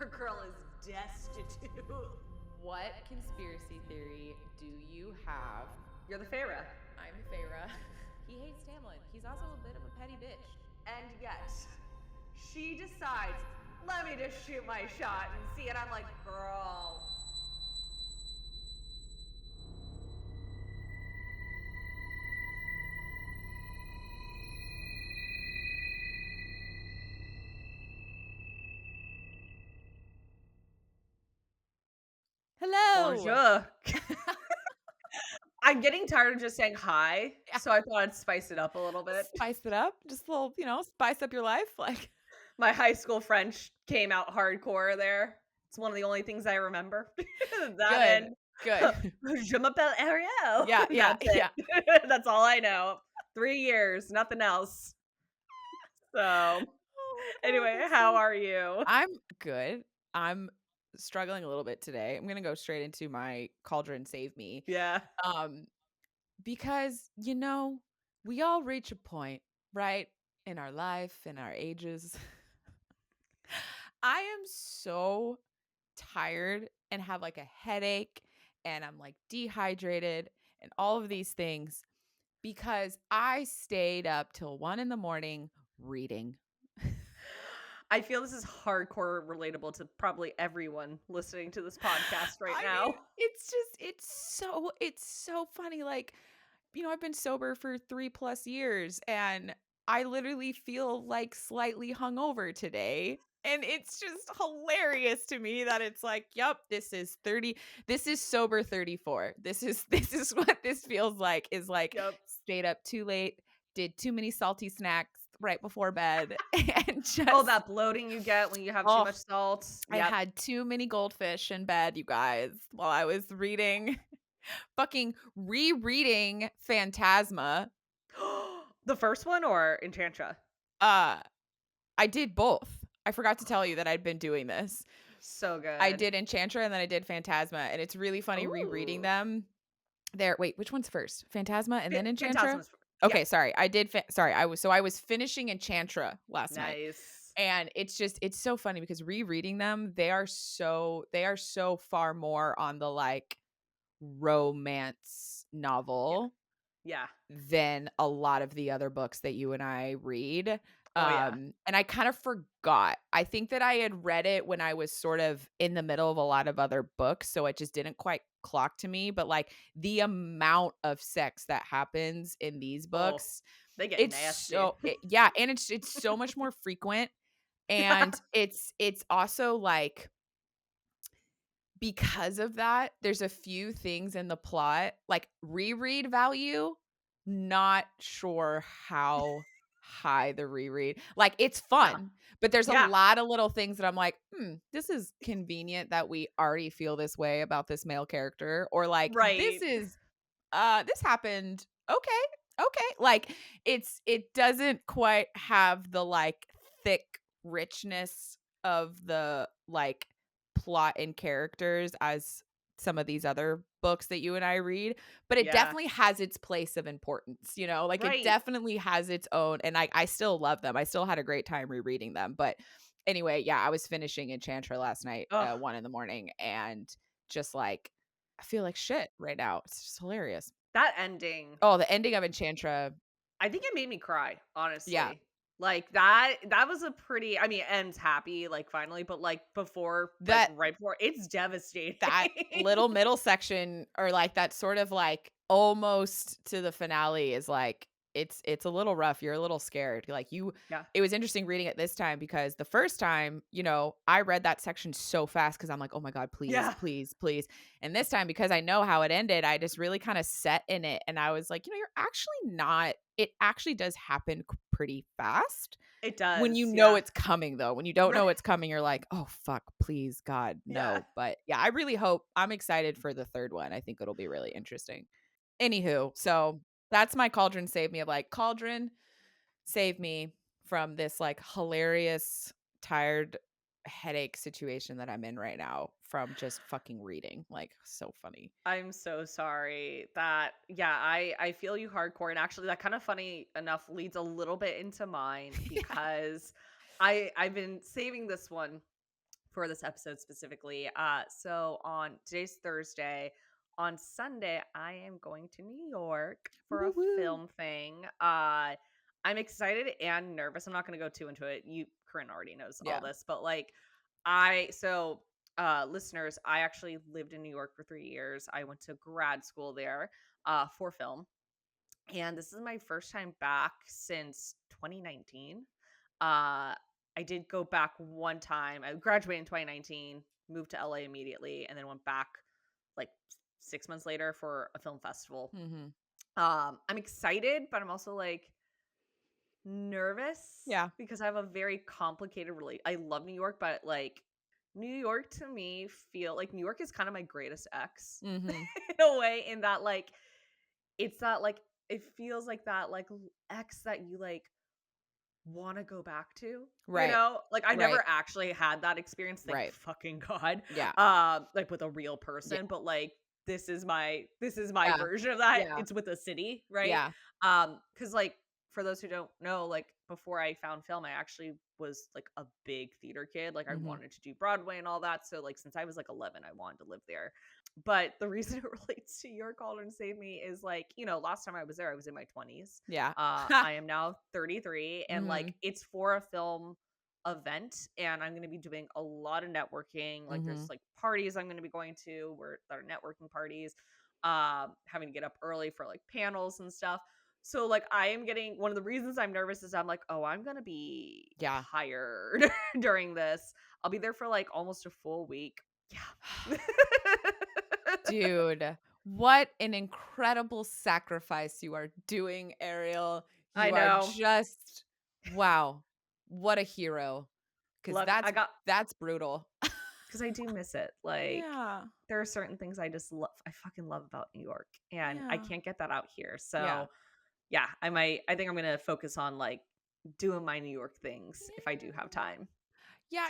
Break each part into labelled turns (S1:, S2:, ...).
S1: Our girl is destitute.
S2: What conspiracy theory do you have?
S1: You're the Feyre.
S2: I'm Feyre. He hates Tamlin. He's also a bit of a petty bitch.
S1: And yet, she decides, let me just shoot my shot and see it. I'm like, girl.
S2: Hello.
S1: Bonjour. I'm getting tired of just saying hi, so I thought I'd spice it up a little bit.
S2: Spice it up. Just a little, spice up your life. Like
S1: my high school French came out hardcore there. It's one of the only things I remember.
S2: Good.
S1: Je m'appelle Ariel.
S2: Yeah.
S1: That's all I know. 3 years, nothing else. So, anyway, how are you?
S2: I'm good. I'm struggling a little bit today. I'm gonna go straight into my Cauldron Save Me.
S1: Yeah.
S2: Because we all reach a point, right, in our life, in our ages. I am so tired and have like a headache and I'm like dehydrated and all of these things because I stayed up till 1 a.m. reading.
S1: I feel this is hardcore relatable to probably everyone listening to this podcast right now.
S2: Mean, it's so funny. Like, I've been sober for 3+ years and I literally feel like slightly hungover today. And it's just hilarious to me that it's like, yep, this is sober 34. This is what this feels like, is like stayed up too late, did too many salty snacks right before bed, and just
S1: that bloating you get when you have too much salt.
S2: I had too many goldfish in bed, you guys, while I was reading fucking rereading Phantasma.
S1: The first one or Enchantra?
S2: I did both. I forgot to tell you that I'd been doing this.
S1: So good.
S2: I did Enchantra and then I did Phantasma, and it's really funny rereading them. Wait, which one's first? Phantasma and then Enchantra? Okay, sorry. I was finishing Enchantra last night. And it's so funny because rereading them, they are so far more on the like romance novel than a lot of the other books that you and I read. And I kind of forgot. I think that I had read it when I was sort of in the middle of a lot of other books, so it just didn't quite clock to me. But like the amount of sex that happens in these books,
S1: they get nasty.
S2: And it's so much more frequent. And it's also like, because of that, there's a few things in the plot, like reread value, not sure how high the reread. Like, it's fun, but there's a lot of little things that I'm like, this is convenient that we already feel this way about this male character, or like, this happened. Okay. Like, it doesn't quite have the like thick richness of the like plot and characters as some of these other books that you and I read, but it definitely has its place of importance, like it definitely has its own, and I still love them. I still had a great time rereading them. But anyway, I was finishing Enchantra last night at 1 a.m. and just like, I feel like shit right now. It's just hilarious.
S1: That ending.
S2: Oh, the ending of Enchantra.
S1: I think it made me cry, honestly. Yeah. Like that was a pretty, I mean, it ends happy, like finally, but like before that, like, right before, it's devastating.
S2: That little middle section, or like that sort of like almost to the finale, is like, it's a little rough. You're a little scared. Like it was interesting reading it this time because the first time, I read that section so fast because I'm like, oh my God, please. And this time, because I know how it ended, I just really kind of sat in it. And I was like, you're actually not, it actually does happen pretty fast.
S1: It does.
S2: When you know it's coming, though. When you don't know it's coming, you're like, oh, fuck, please, God, no. Yeah. But I really hope, I'm excited for the third one. I think it'll be really interesting. Anywho, so that's my Cauldron Save Me, of like, Cauldron, save me from this like hilarious, tired headache situation that I'm in right now from just fucking reading. Like, so funny.
S1: I'm so sorry that, I feel you hardcore. And actually that kind of funny enough leads a little bit into mine because I've been saving this one for this episode specifically. So on today's Thursday, on Sunday, I am going to New York for
S2: Woo
S1: a
S2: woo.
S1: film thing. I'm excited and nervous. I'm not going to go too into it. Corinne already knows all
S2: Yeah.
S1: this, but like, so listeners, I actually lived in New York for 3 years. I went to grad school there for film, and this is my first time back since 2019. I did go back one time. I graduated in 2019, moved to LA immediately, and then went back like 6 months later for a film festival.
S2: Mhm.
S1: I'm excited, but I'm also like nervous
S2: Yeah.
S1: because I have a very complicated I love New York, but like New York to me feel like New York is kind of my greatest ex
S2: Mhm.
S1: in a way, in that like it's that like it feels like that like ex that you like want to go back to,
S2: Right.
S1: like I
S2: Right.
S1: never actually had that experience, thank
S2: Right.
S1: fucking god,
S2: Yeah.
S1: like with a real
S2: Yeah.
S1: person, but like this is my
S2: Yeah.
S1: version of that.
S2: Yeah.
S1: It's with a city, right?
S2: Yeah.
S1: Because like for those who don't know, like before I found film, I actually was like a big theater kid. Like I
S2: Mhm.
S1: wanted to do Broadway and all that, so like since I was like 11, I wanted to live there. But the reason it relates to your Cauldron Save Me is like, last time I was there, I was in my 20s.
S2: Yeah.
S1: I am now 33, and like
S2: Mhm.
S1: it's for a film event, and I'm going to be doing a lot of networking. Like there's
S2: Mhm.
S1: like parties I'm going to be going to where that are networking parties, having to get up early for like panels and stuff. So like I am getting, one of the reasons I'm nervous is I'm like, oh, I'm going to be
S2: Yeah.
S1: tired during this. I'll be there for like almost a full week. Yeah.
S2: Dude, what an incredible sacrifice you are doing, Ariel.
S1: I
S2: You are
S1: know.
S2: just wow. What a hero. Cuz
S1: Look,
S2: that's brutal.
S1: because I do miss it. Like
S2: Yeah.
S1: there are certain things I just love. I fucking love about New York, and I
S2: Yeah.
S1: can't get that out here.
S2: Yeah.
S1: So yeah, I think I'm gonna focus on like doing my New York things if I do have time.
S2: Yeah,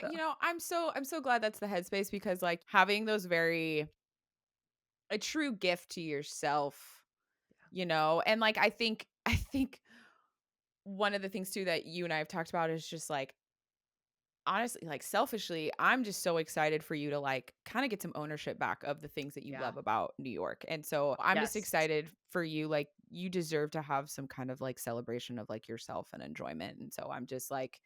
S1: So
S2: I'm so glad that's the headspace because like having those very a true gift to yourself, and like I think one of the things too that you and I have talked about is just like honestly, like selfishly, I'm just so excited for you to like kind of get some ownership back of the things that you
S1: yeah,
S2: love about New York. And so I'm just
S1: yes,
S2: excited for you. Like you deserve to have some kind of like celebration of like yourself and enjoyment. And so I'm just like,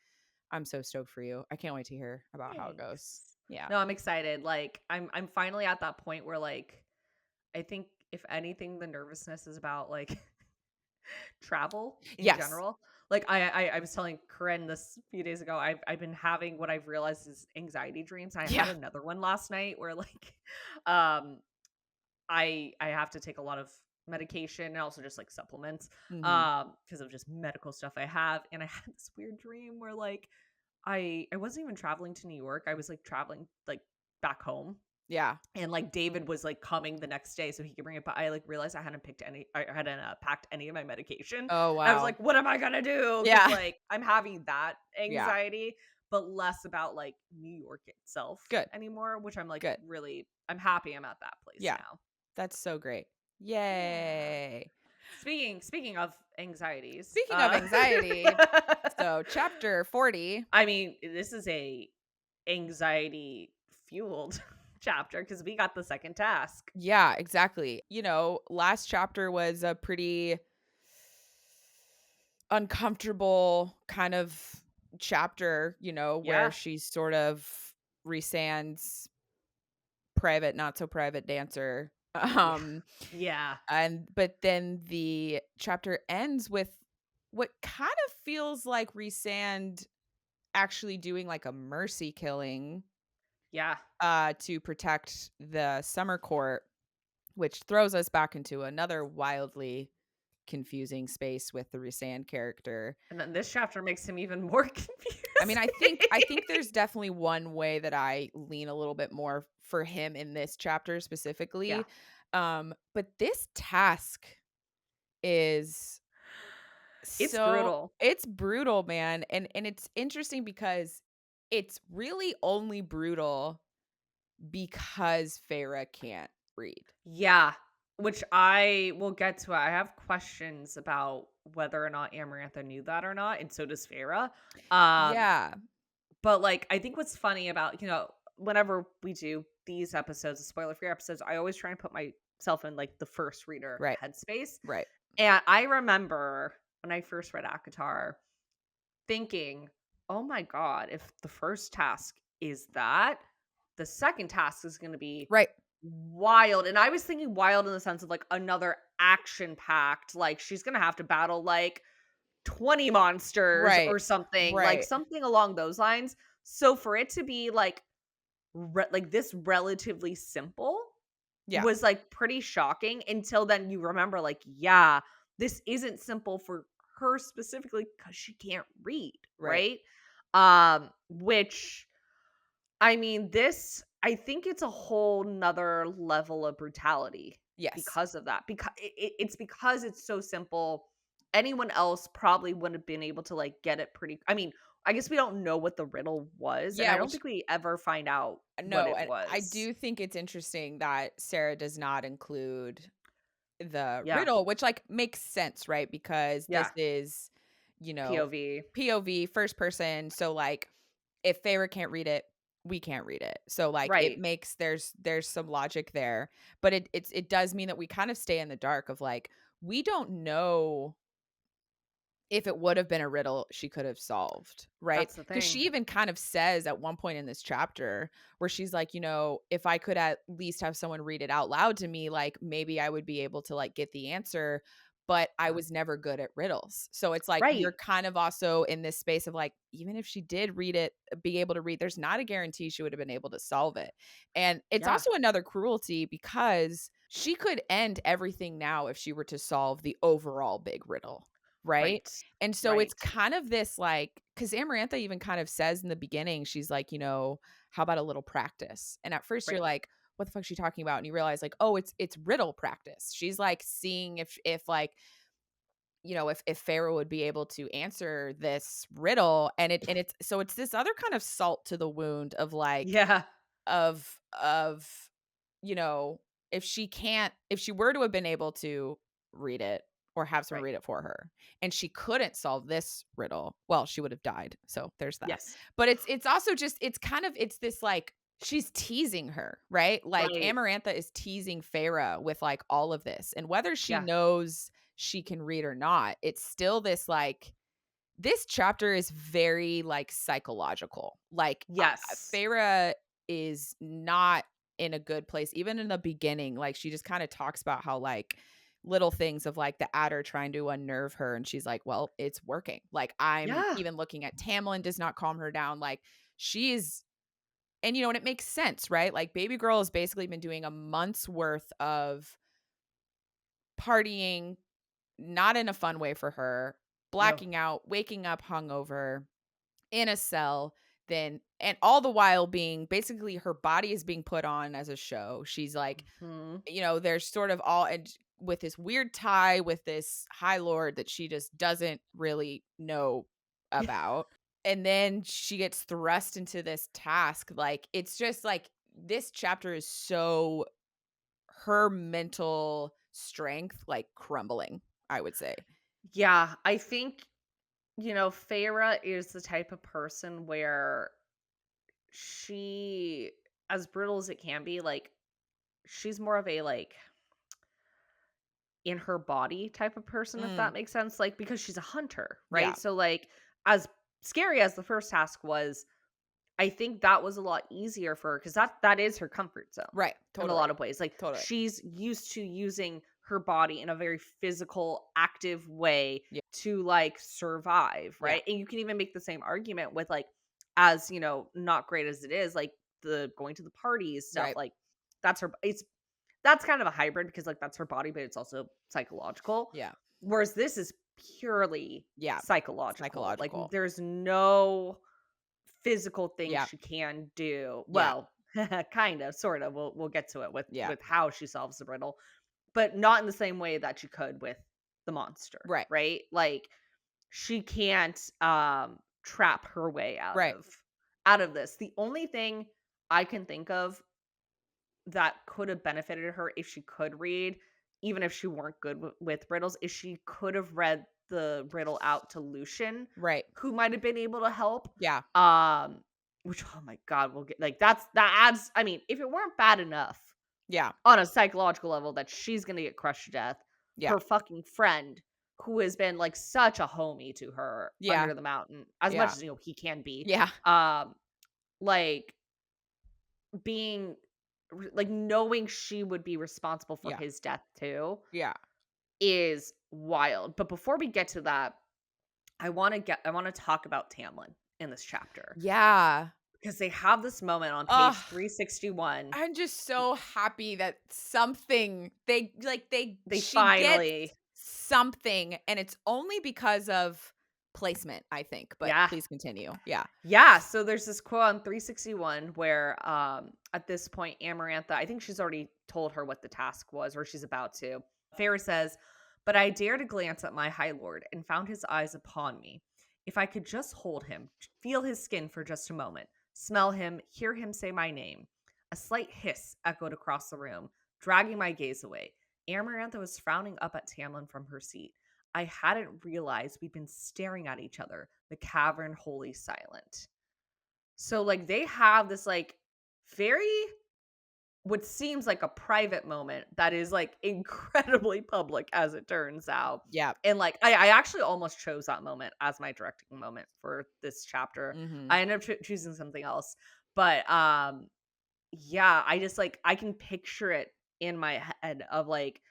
S2: I'm so stoked for you. I can't wait to hear about how it goes.
S1: thanks.
S2: Yeah.
S1: No, I'm excited. Like I'm finally at that point where like I think if anything, the nervousness is about like travel in
S2: Yes.
S1: general. Like I was telling Corinne this a few days ago, I've been having what I've realized is anxiety dreams. I had
S2: Yeah.
S1: another one last night where like um I have to take a lot of medication and also just like supplements
S2: Hmm.
S1: because of just medical stuff I have. And I had this weird dream where like I wasn't even traveling to New York. I was like traveling like back home,
S2: Yeah.
S1: and like David was like coming the next day so he could bring it, but I like realized I hadn't packed any of my medication. And
S2: Oh,
S1: I was
S2: wow.
S1: like, what am I gonna do? Because
S2: Yeah.
S1: like I'm having that
S2: Yeah.
S1: anxiety, but less about like New York itself
S2: Good.
S1: anymore, which I'm like
S2: Good.
S1: really, I'm happy I'm at that place
S2: Yeah.
S1: now.
S2: That's so great.
S1: Yeah.
S2: Yay.
S1: Speaking of anxieties,
S2: Speaking of anxiety, so chapter 40.
S1: I mean, this is a anxiety fueled chapter because we got the second task.
S2: Yeah, exactly. Last chapter was a pretty uncomfortable kind of chapter, where
S1: Yeah.
S2: she's sort of Rhysand's private, not so private dancer.
S1: Yeah. Yeah.
S2: But then the chapter ends with what kind of feels like Rhysand actually doing like a mercy killing
S1: Yeah.
S2: to protect the summer court, which throws us back into another wildly confusing space with the Rhysand character.
S1: And then this chapter makes him even more confusing.
S2: I mean, I think there's definitely one way that I lean a little bit more for him in this chapter
S1: Yeah.
S2: specifically. But this task is
S1: It's
S2: so
S1: brutal.
S2: it's brutal, man. And it's interesting because it's really only brutal because Feyre can't read.
S1: Yeah. Which I will get to. I have questions about whether or not Amarantha knew that or not, and so does Feyre. Um,
S2: Yeah.
S1: but like I think what's funny about, whenever we do these episodes, the spoiler-free episodes, I always try and put myself in like the first reader
S2: Right.
S1: headspace.
S2: Right.
S1: And I remember when I first read ACOTAR thinking, oh my God, if the first task is that, the second task is going to be
S2: Right.
S1: wild. And I was thinking wild in the sense of like another action packed, like she's going to have to battle like 20 monsters
S2: Right.
S1: or something, like
S2: Right.
S1: something along those lines. So for it to be like like this relatively simple
S2: Yeah.
S1: was like pretty shocking until then you remember like, yeah, this isn't simple for her specifically because she can't read,
S2: Right.
S1: right? Which I mean, this I think it's a whole nother level of brutality
S2: Yes.
S1: because of that. Because it's because it's so simple. Anyone else probably wouldn't have been able to like get it pretty. I mean, I guess we don't know what the riddle was, and
S2: Yeah,
S1: I don't
S2: which
S1: think we ever find out what
S2: no,
S1: it
S2: and I
S1: was.
S2: do think it's interesting that Sarah does not include the
S1: Yeah,
S2: riddle, which, like, makes sense, right? Because
S1: yeah.
S2: this is, you know,
S1: POV.
S2: POV, first person, so, like, if Feyre can't read it, we can't read it. So, like, it
S1: Right.
S2: makes there's some logic there, but it does mean that we kind of stay in the dark of, like, we don't know if it would have been a riddle she could have solved, right?
S1: That's the
S2: Because
S1: thing.
S2: she even kind of says at one point in this chapter where she's like, if I could at least have someone read it out loud to me, like maybe I would be able to like get the answer, but I
S1: Yeah.
S2: was never good at riddles. So it's like
S1: Right.
S2: you're kind of also in this space of like, even if she did read it, be able to read, there's not a guarantee she would have been able to solve it. And it's
S1: Yeah.
S2: also another cruelty because she could end everything now if she were to solve the overall big riddle. Right.
S1: Right.
S2: And so it's
S1: Right.
S2: kind of this like, because Amarantha even kind of says in the beginning, she's like, how about a little practice? And at first you're
S1: Right.
S2: like, what the fuck is she talking about? And you realize like, oh, it's riddle practice. She's like seeing if like, if Pharaoh would be able to answer this riddle. And it's so it's this other kind of salt to the wound of like
S1: Yeah.
S2: of you know, if she were to have been able to read it or have someone
S1: Right.
S2: read it for her and she couldn't solve this riddle, well, she would have died. So there's that.
S1: Yes.
S2: But it's also just it's this like she's teasing her, right? Like
S1: Right.
S2: Amarantha is teasing Feyre with like all of this. And whether she
S1: Yeah.
S2: knows she can read or not, it's still this like this chapter is very like psychological. Like
S1: Yes.
S2: Feyre is not in a good place even in the beginning. Like she just kind of talks about how like little things of like the adder trying to unnerve her and she's like, well, it's working. Like I'm
S1: Yeah.
S2: even looking at Tamlin does not calm her down. Like she's and it makes sense, right? Like baby girl has basically been doing a month's worth of partying, not in a fun way for her,
S1: No.
S2: blacking out, waking up hungover in a cell, then and all the while being basically her body is being put on as a show. She's like,
S1: Mhm.
S2: there's sort of all and with this weird tie with this high lord that she just doesn't really know about. And then she gets thrust into this task. Like it's just like this chapter is so her mental strength like crumbling, I would say.
S1: Yeah, I think, Feyre is the type of person where she, as brutal as it can be, like, she's more of a, like, in her body type of person, if
S2: Mm,
S1: that makes sense. Like, because she's a hunter,
S2: yeah,
S1: right? So, like, as scary as the first task was, I think that was a lot easier for her because that is her comfort zone
S2: right,
S1: in a
S2: totally,
S1: lot of ways. Like
S2: totally.
S1: she's used to using her body in a very physical, active way
S2: Yeah,
S1: to like survive,
S2: yeah,
S1: right? And you can even make the same argument with like, as not great as it is, like the going to the parties stuff,
S2: right,
S1: like that's kind of a hybrid because like that's her body, but it's also psychological.
S2: yeah,
S1: Whereas this is purely
S2: yeah,
S1: psychological. Like
S2: psychological.
S1: there's no physical things
S2: Yeah,
S1: she can do.
S2: yeah,
S1: Well, kind of, sort of. We'll get to it with
S2: yeah,
S1: how she solves the riddle, but not in the same way that you could with the monster,
S2: right,
S1: right? Like she can't trap her way
S2: right,
S1: out of this. The only thing I can think of that could have benefited her if she could read, even if she weren't good with riddles, is she could have read the riddle out to Lucien,
S2: right,
S1: who might have been able to help.
S2: yeah,
S1: Um, which, oh my god, we'll get like, that adds, I mean, if it weren't bad enough
S2: Yeah.
S1: on a psychological level that she's gonna get crushed to death,
S2: Yeah.
S1: her fucking friend, who has been, like, such a homie to her
S2: Yeah.
S1: under the mountain, as much
S2: Yeah.
S1: as, he can be,
S2: Yeah.
S1: um, like, being like, knowing she would be responsible for
S2: Yeah.
S1: his death too
S2: Yeah.
S1: is wild. But before we get to that, I wanna talk about Tamlin in this chapter,
S2: Yeah.
S1: because they have this moment on
S2: Ugh.
S1: page 361.
S2: I'm just so happy that something they like they
S1: They
S2: she gets
S1: finally
S2: something, and it's only because of placement, I think. But
S1: Yeah.
S2: please continue. Yeah.
S1: Yeah, so there's this quote on 361 where, at this point, Amarantha, I think she's already told her what the task was, or she's about to. Feyre says, "But I dared to glance at my High Lord and found his eyes upon me. If I could just hold him, feel his skin for just a moment, smell him, hear him say my name." A slight hiss echoed across the room, dragging my gaze away. Amarantha was frowning up at Tamlin from her seat. I hadn't realized we'd been staring at each other, the cavern wholly silent. So, like, they have this, like, very what seems like a private moment that is, like, incredibly public as it turns out.
S2: Yeah.
S1: And, like, I actually almost chose that moment as my directing moment for this chapter.
S2: Mm-hmm.
S1: I ended up choosing something else. But, yeah, I just, like, I can picture it in my head of, like,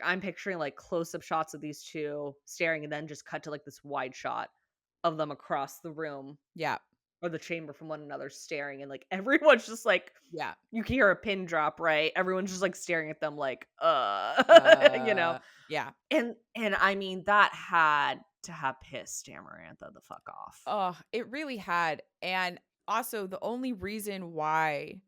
S1: I'm picturing, like, close-up shots of these 2 staring and then just cut to, like, this wide shot of them across the room
S2: Yeah.
S1: or the chamber from one another staring, and, like, everyone's just, like,
S2: Yeah.
S1: you can hear a pin drop, right? Everyone's just, like, staring at them like, you know?
S2: Uh yeah.
S1: And I mean, that had to have pissed Amarantha the fuck off.
S2: Oh, it really had. And also the only reason why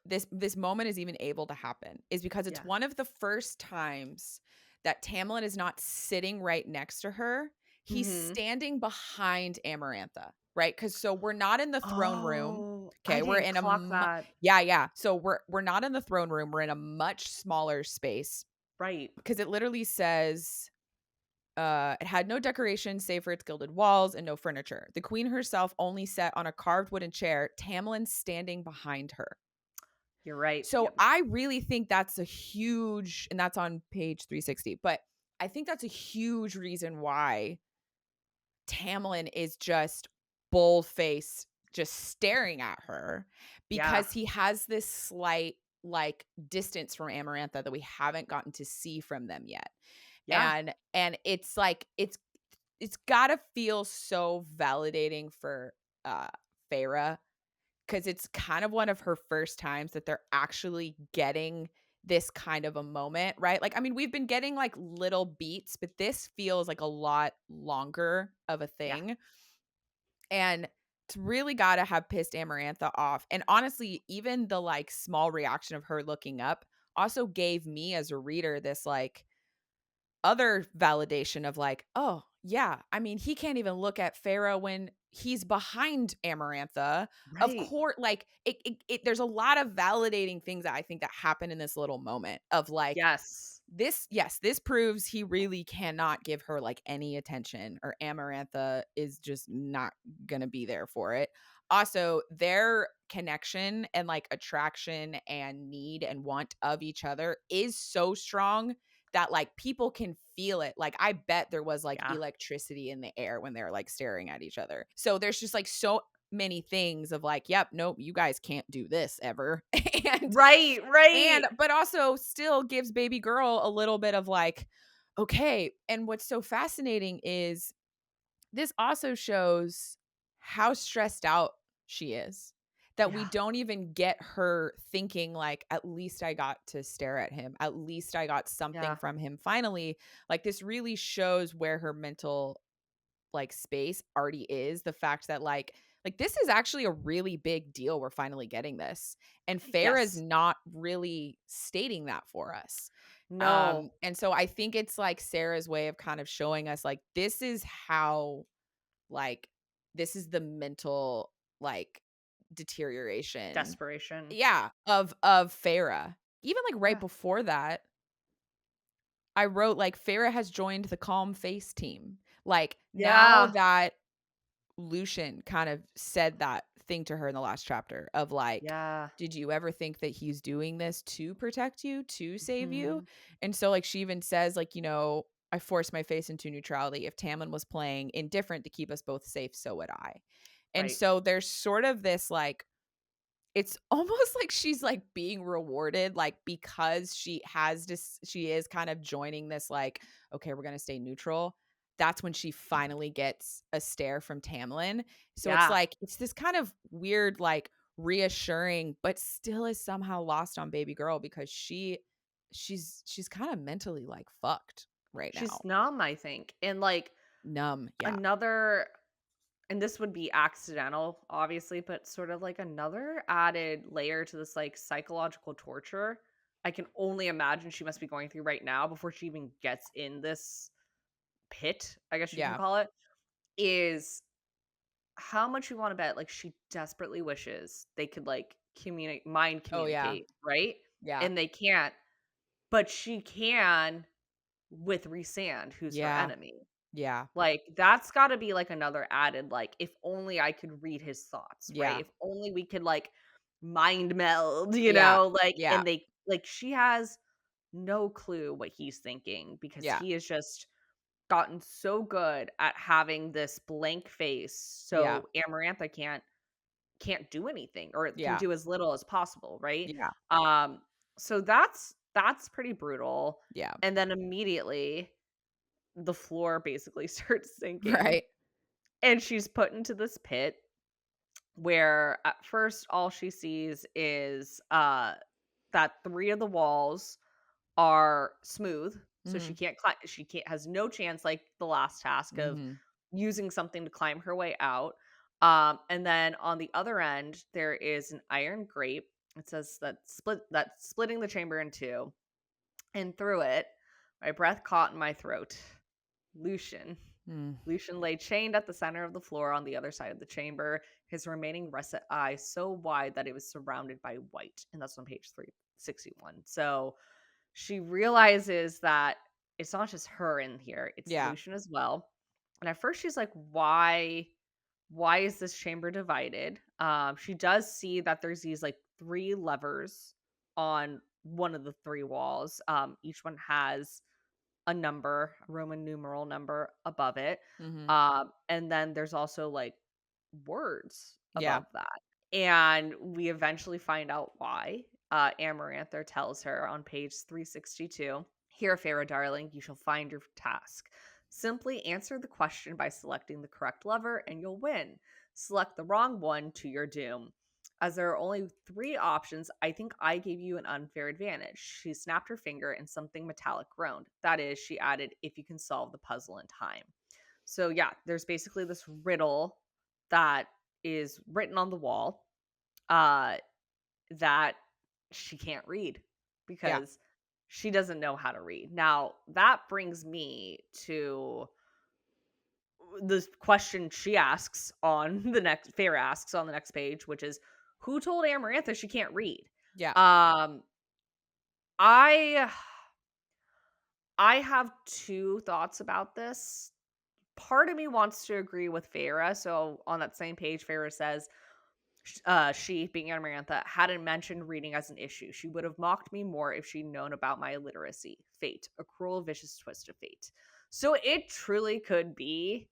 S2: this moment is even able to happen is because it's
S1: Yeah.
S2: one of the first times that Tamlin is not sitting right next to her. He's
S1: Mhm.
S2: standing behind Amarantha, right? Because so we're not in the throne room.
S1: Oh, I
S2: Okay, we're
S1: didn't
S2: in a
S1: clock that.
S2: yeah, yeah. So we're not in the throne room. We're in a much smaller space
S1: Right.
S2: because it literally says it had no decoration save for its gilded walls and no furniture. The queen herself only sat on a carved wooden chair, Tamlin standing behind her.
S1: You're right.
S2: So
S1: Yep.
S2: I really think that's a huge, and that's on page 360, but I think that's a huge reason why Tamlin is just bold-faced, just staring at her
S1: Yeah.
S2: because he has this slight like distance from Amarantha that we haven't gotten to see from them yet.
S1: Yeah.
S2: And it's like it's gotta feel so validating for Feyre, 'cause it's kind of one of her first times that they're actually getting this kind of a moment, right? Like, I mean, we've been getting, like, little beats, but this feels like a lot longer of a
S1: Yeah.
S2: thing, and it's really gotta have pissed Amarantha off, and honestly, even the, like, small reaction of her looking up also gave me as a reader this, like, other validation of like, oh, yeah, I mean, he can't even look at Feyre when he's behind Amarantha. Of
S1: Right.
S2: course, like there's a lot of validating things that I think that happen in this little moment of like
S1: Yes.
S2: this, yes, this proves he really cannot give her like any attention or Amarantha is just not gonna be there for it. Also, their connection and like attraction and need and want of each other is so strong that like people can feel it. Like I bet there was like
S1: Yeah.
S2: electricity in the air when they're like staring at each other. So there's just like so many things of like, yep, nope, you guys can't do this ever. and
S1: Right, right.
S2: but also still gives baby girl a little bit of like, okay. And what's so fascinating is this also shows how stressed out she is. That we
S1: Yeah.
S2: don't even get her thinking like, at least I got to stare at him. At least I got something
S1: Yeah.
S2: from him finally. Like this really shows where her mental like space already is. The fact that like this is actually a really big deal. We're finally getting this. And Feyre is
S1: Yes.
S2: not really stating that for us.
S1: No.
S2: And so I think it's like Sarah's way of kind of showing us like this is how like this is the mental like deterioration,
S1: Desperation.
S2: yeah, of Feyre. Even like right
S1: Yeah.
S2: before that, I wrote like Feyre has joined the calm face team. Like now
S1: Yeah.
S2: that Lucien kind of said that thing to her in the last chapter of like,
S1: Yeah.
S2: did you ever think that he's doing this to protect you, to save you?
S1: Mhm.
S2: And so like she even says like, I forced my face into neutrality. If Tamlin was playing indifferent to keep us both safe, so would I. And
S1: Right.
S2: so there's sort of this like it's almost like she's, like, being rewarded, like, because she is kind of joining this, like, "Okay, we're gonna stay neutral." That's when she finally gets a stare from Tamlin. So it's
S1: Yeah.
S2: like it's this kind of weird, like, reassuring, but still is somehow lost on baby girl because she's kinda mentally, like, fucked right
S1: She's
S2: now.
S1: numb, I think. And like
S2: Numb, yeah.
S1: another and this would be accidental, obviously, but sort of like another added layer to this like psychological torture. I can only imagine she must be going through right now before she even gets in this pit, I guess you can
S2: Yeah.
S1: call it, is how much you want to bet like she desperately wishes they could like mind
S2: Oh, yeah.
S1: communicate, right?
S2: Yeah.
S1: And they can't, but she can with Rhysand, who's her
S2: Yeah.
S1: enemy.
S2: Yeah.
S1: Like, that's gotta be, like, another added, like, if only I could read his thoughts, right?
S2: Yeah.
S1: If only we could, like, mind meld, you
S2: Yeah.
S1: know? Like,
S2: Yeah.
S1: and they like, she has no clue what he's thinking because
S2: Yeah.
S1: he has just gotten so good at having this blank face,
S2: Yeah.
S1: so Amarantha can't do anything or can
S2: Yeah.
S1: do as little as possible, right?
S2: Yeah.
S1: Um, so that's pretty brutal,
S2: Yeah.
S1: and then immediately, the floor basically starts sinking
S2: Right.
S1: and she's put into this pit where at first all she sees is that three of the walls are smooth, so she
S2: Mhm.
S1: can't climb, she can't has no chance like the last task of
S2: Mhm.
S1: using something to climb her way out. And then on the other end there is an iron grate. It says that's splitting the chamber in two, and through it my breath caught in my throat. Lucian.
S2: Mm.
S1: Lucian lay chained at the center of the floor on the other side of the chamber, his remaining russet eye so wide that it was surrounded by white. And that's on page 361. So she realizes that it's not just her in here, it's
S2: Yeah.
S1: Lucian as well. And at first she's like, why is this chamber divided? She does see that there's these like three levers on one of the three walls. Each one has a number, a Roman numeral number above it.
S2: Mhm.
S1: And then there's also like words
S2: Yeah.
S1: above that. And we eventually find out why. Amarantha tells her on page 362, "Here, Feyre, darling, you shall find your task. Simply answer the question by selecting the correct lever and you'll win. Select the wrong one to your doom. As there are only three options, I think I gave you an unfair advantage." She snapped her finger and something metallic groaned. That is, she added, if you can solve the puzzle in time. So, yeah, there's basically this riddle that is written on the wall uh, that she can't read
S2: Yeah.
S1: because she doesn't know how to read. Now, that brings me to the question she asks on the next Feyre asks on the next page, which is who told Amarantha she can't read?
S2: Yeah.
S1: Um I I have two thoughts about this. Part of me wants to agree with Feyre. So on that same page, Feyre says, she, being Amarantha, hadn't mentioned reading as an issue. She would have mocked me more if she'd known about my illiteracy. Fate, a cruel, vicious twist of fate. So it truly could be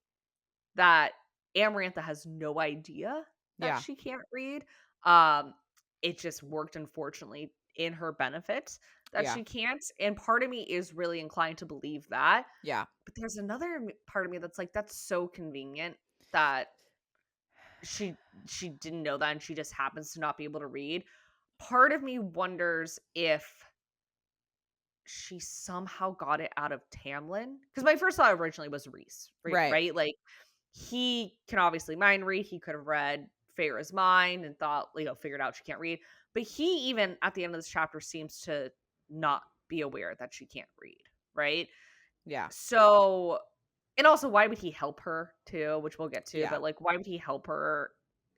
S1: that Amarantha has no idea that
S2: Yeah.
S1: she can't read. Um, it just worked, unfortunately, in her benefit that
S2: Yeah.
S1: she can't. And part of me is really inclined to believe that.
S2: Yeah.
S1: But there's another part of me that's like, that's so convenient that she she didn't know that and she just happens to not be able to read. Part of me wonders if she somehow got it out of Tamlin. Because my first thought originally was Rhys, right?
S2: Right.
S1: Right? Like he can obviously mind read. He could have read Feyre's mind and thought, figured out she can't read. But he even at the end of this chapter seems to not be aware that she can't read, right?
S2: Yeah.
S1: So, and also, why would he help her too? Which we'll get to,
S2: Yeah.
S1: but like, why would he help her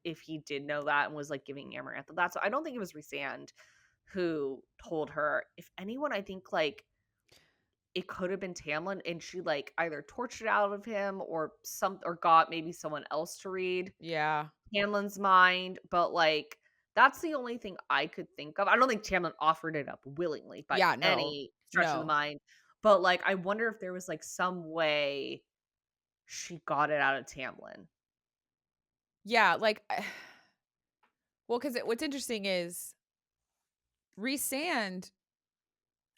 S1: if he did know that and was like giving Amarantha that? So, I don't think it was Rhysand who told her. If anyone, I think like it could have been Tamlin, and she, like, either tortured it out of him or got maybe someone else to read
S2: Yeah.
S1: Tamlin's mind, but, like, that's the only thing I could think of. I don't think Tamlin offered it up willingly by
S2: Yeah, no.
S1: any stretch of the
S2: No.
S1: mind, but, like, I wonder if there was, like, some way she got it out of Tamlin.
S2: Yeah, like, well, because what's interesting is Rhysand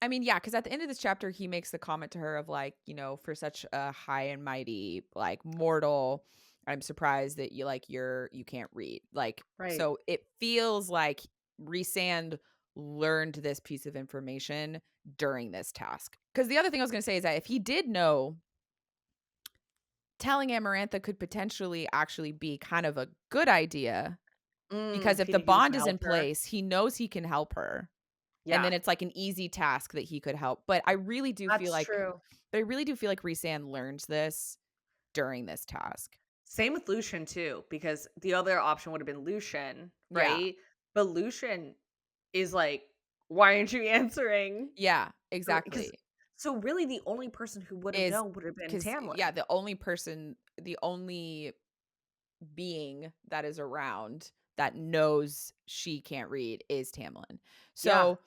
S2: I mean, yeah, because at the end of this chapter, he makes the comment to her of like, "For such a high and mighty, like, mortal, I'm surprised that you can't read." Like,
S1: Right.
S2: so it feels like Rhysand learned this piece of information during this task. Because the other thing I was gonna say is that if he did know, telling Amarantha could potentially actually be kind of a good idea, because
S1: If
S2: if
S1: he
S2: the
S1: knew he was
S2: bond
S1: gonna
S2: is
S1: help
S2: in
S1: her.
S2: place, he knows he can help her. And
S1: Yeah,
S2: then it's like an easy task that he could help. But
S1: that's true.
S2: I really do feel like Rhysand learns this during this task.
S1: Same with Lucian too, because the other option would have been Lucian,
S2: Yeah.
S1: right? But Lucian is like, "Why aren't you answering?"
S2: Yeah,
S1: Because
S2: exactly.
S1: so really the only person who would have
S2: Is
S1: known would have been
S2: because yeah,
S1: Tamlin.
S2: the only being that is around that knows she can't read is Tamlin.
S1: Yeah,
S2: So,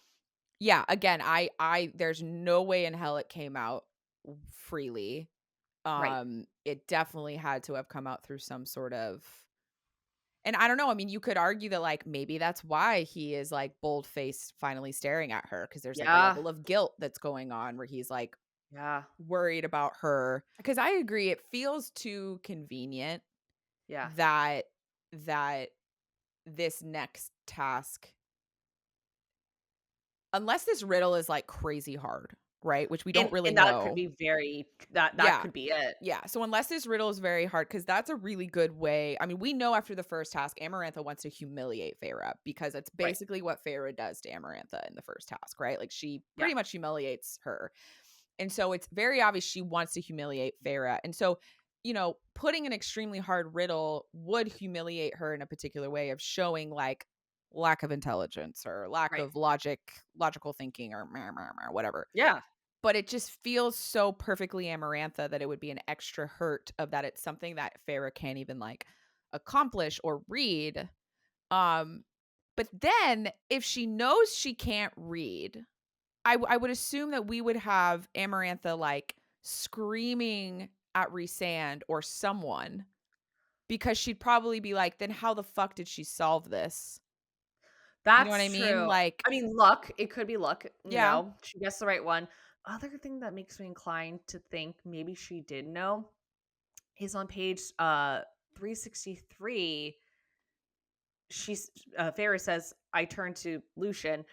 S2: yeah, again, I there's no way in hell it came out freely.
S1: right.
S2: It definitely had to have come out through some sort of, and I don't know, I mean, you could argue that, like, maybe that's why he is, like, bold-faced finally staring at her, because there's, like, a
S1: Yeah,
S2: level of guilt that's going on where he's, like,
S1: yeah,
S2: worried about her. Because I agree, it feels too convenient
S1: yeah.
S2: that that this next task, unless this riddle is, like, crazy hard, right? Which we don't really
S1: And that could
S2: know.
S1: be very that
S2: Yeah.
S1: could be it.
S2: Yeah, so unless this riddle is very hard, because that's a really good way. I mean, we know after the first task, Amarantha wants to humiliate Feyre, because it's
S1: Right.
S2: basically what Feyre does to Amarantha in the first task, right? Like, she
S1: Yeah,
S2: pretty much humiliates her. And so it's very obvious she wants to humiliate Feyre. And so, putting an extremely hard riddle would humiliate her in a particular way of showing, like, lack of intelligence or lack
S1: right.
S2: of logical thinking, or whatever.
S1: Yeah,
S2: But it just feels so perfectly Amarantha that it would be an extra hurt of that it's something that Feyre can't even, like, accomplish or read. Um, but then if she knows she can't read, I would assume that we would have Amarantha, like, screaming at Rhysand or someone, because she'd probably be like, "Then how the fuck did she solve this?" You know what
S1: that's
S2: I mean?
S1: true.
S2: Like,
S1: I mean, luck, it could be luck,
S2: yeah,
S1: she guessed the right one. Other thing that makes me inclined to think maybe she did know is on page, 363, Feyre says, "I turned to Lucian,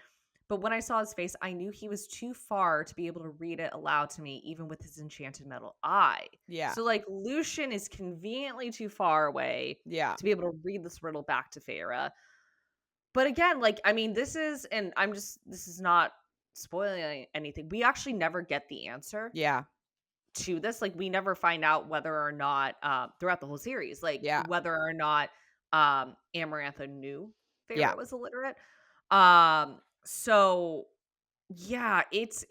S1: but when I saw his face, I knew he was too far to be able to read it aloud to me, even with his enchanted metal eye."
S2: yeah,
S1: So, like, Lucian is conveniently too far away
S2: yeah,
S1: to be able to read this riddle back to Feyre. But again, like, I mean, this is not spoiling anything. We actually never get the answer
S2: yeah,
S1: to this. Like, we never find out whether or not, throughout the whole series, like,
S2: yeah,
S1: whether or not, Amarantha knew
S2: yeah.
S1: Feyre was illiterate. So yeah, it's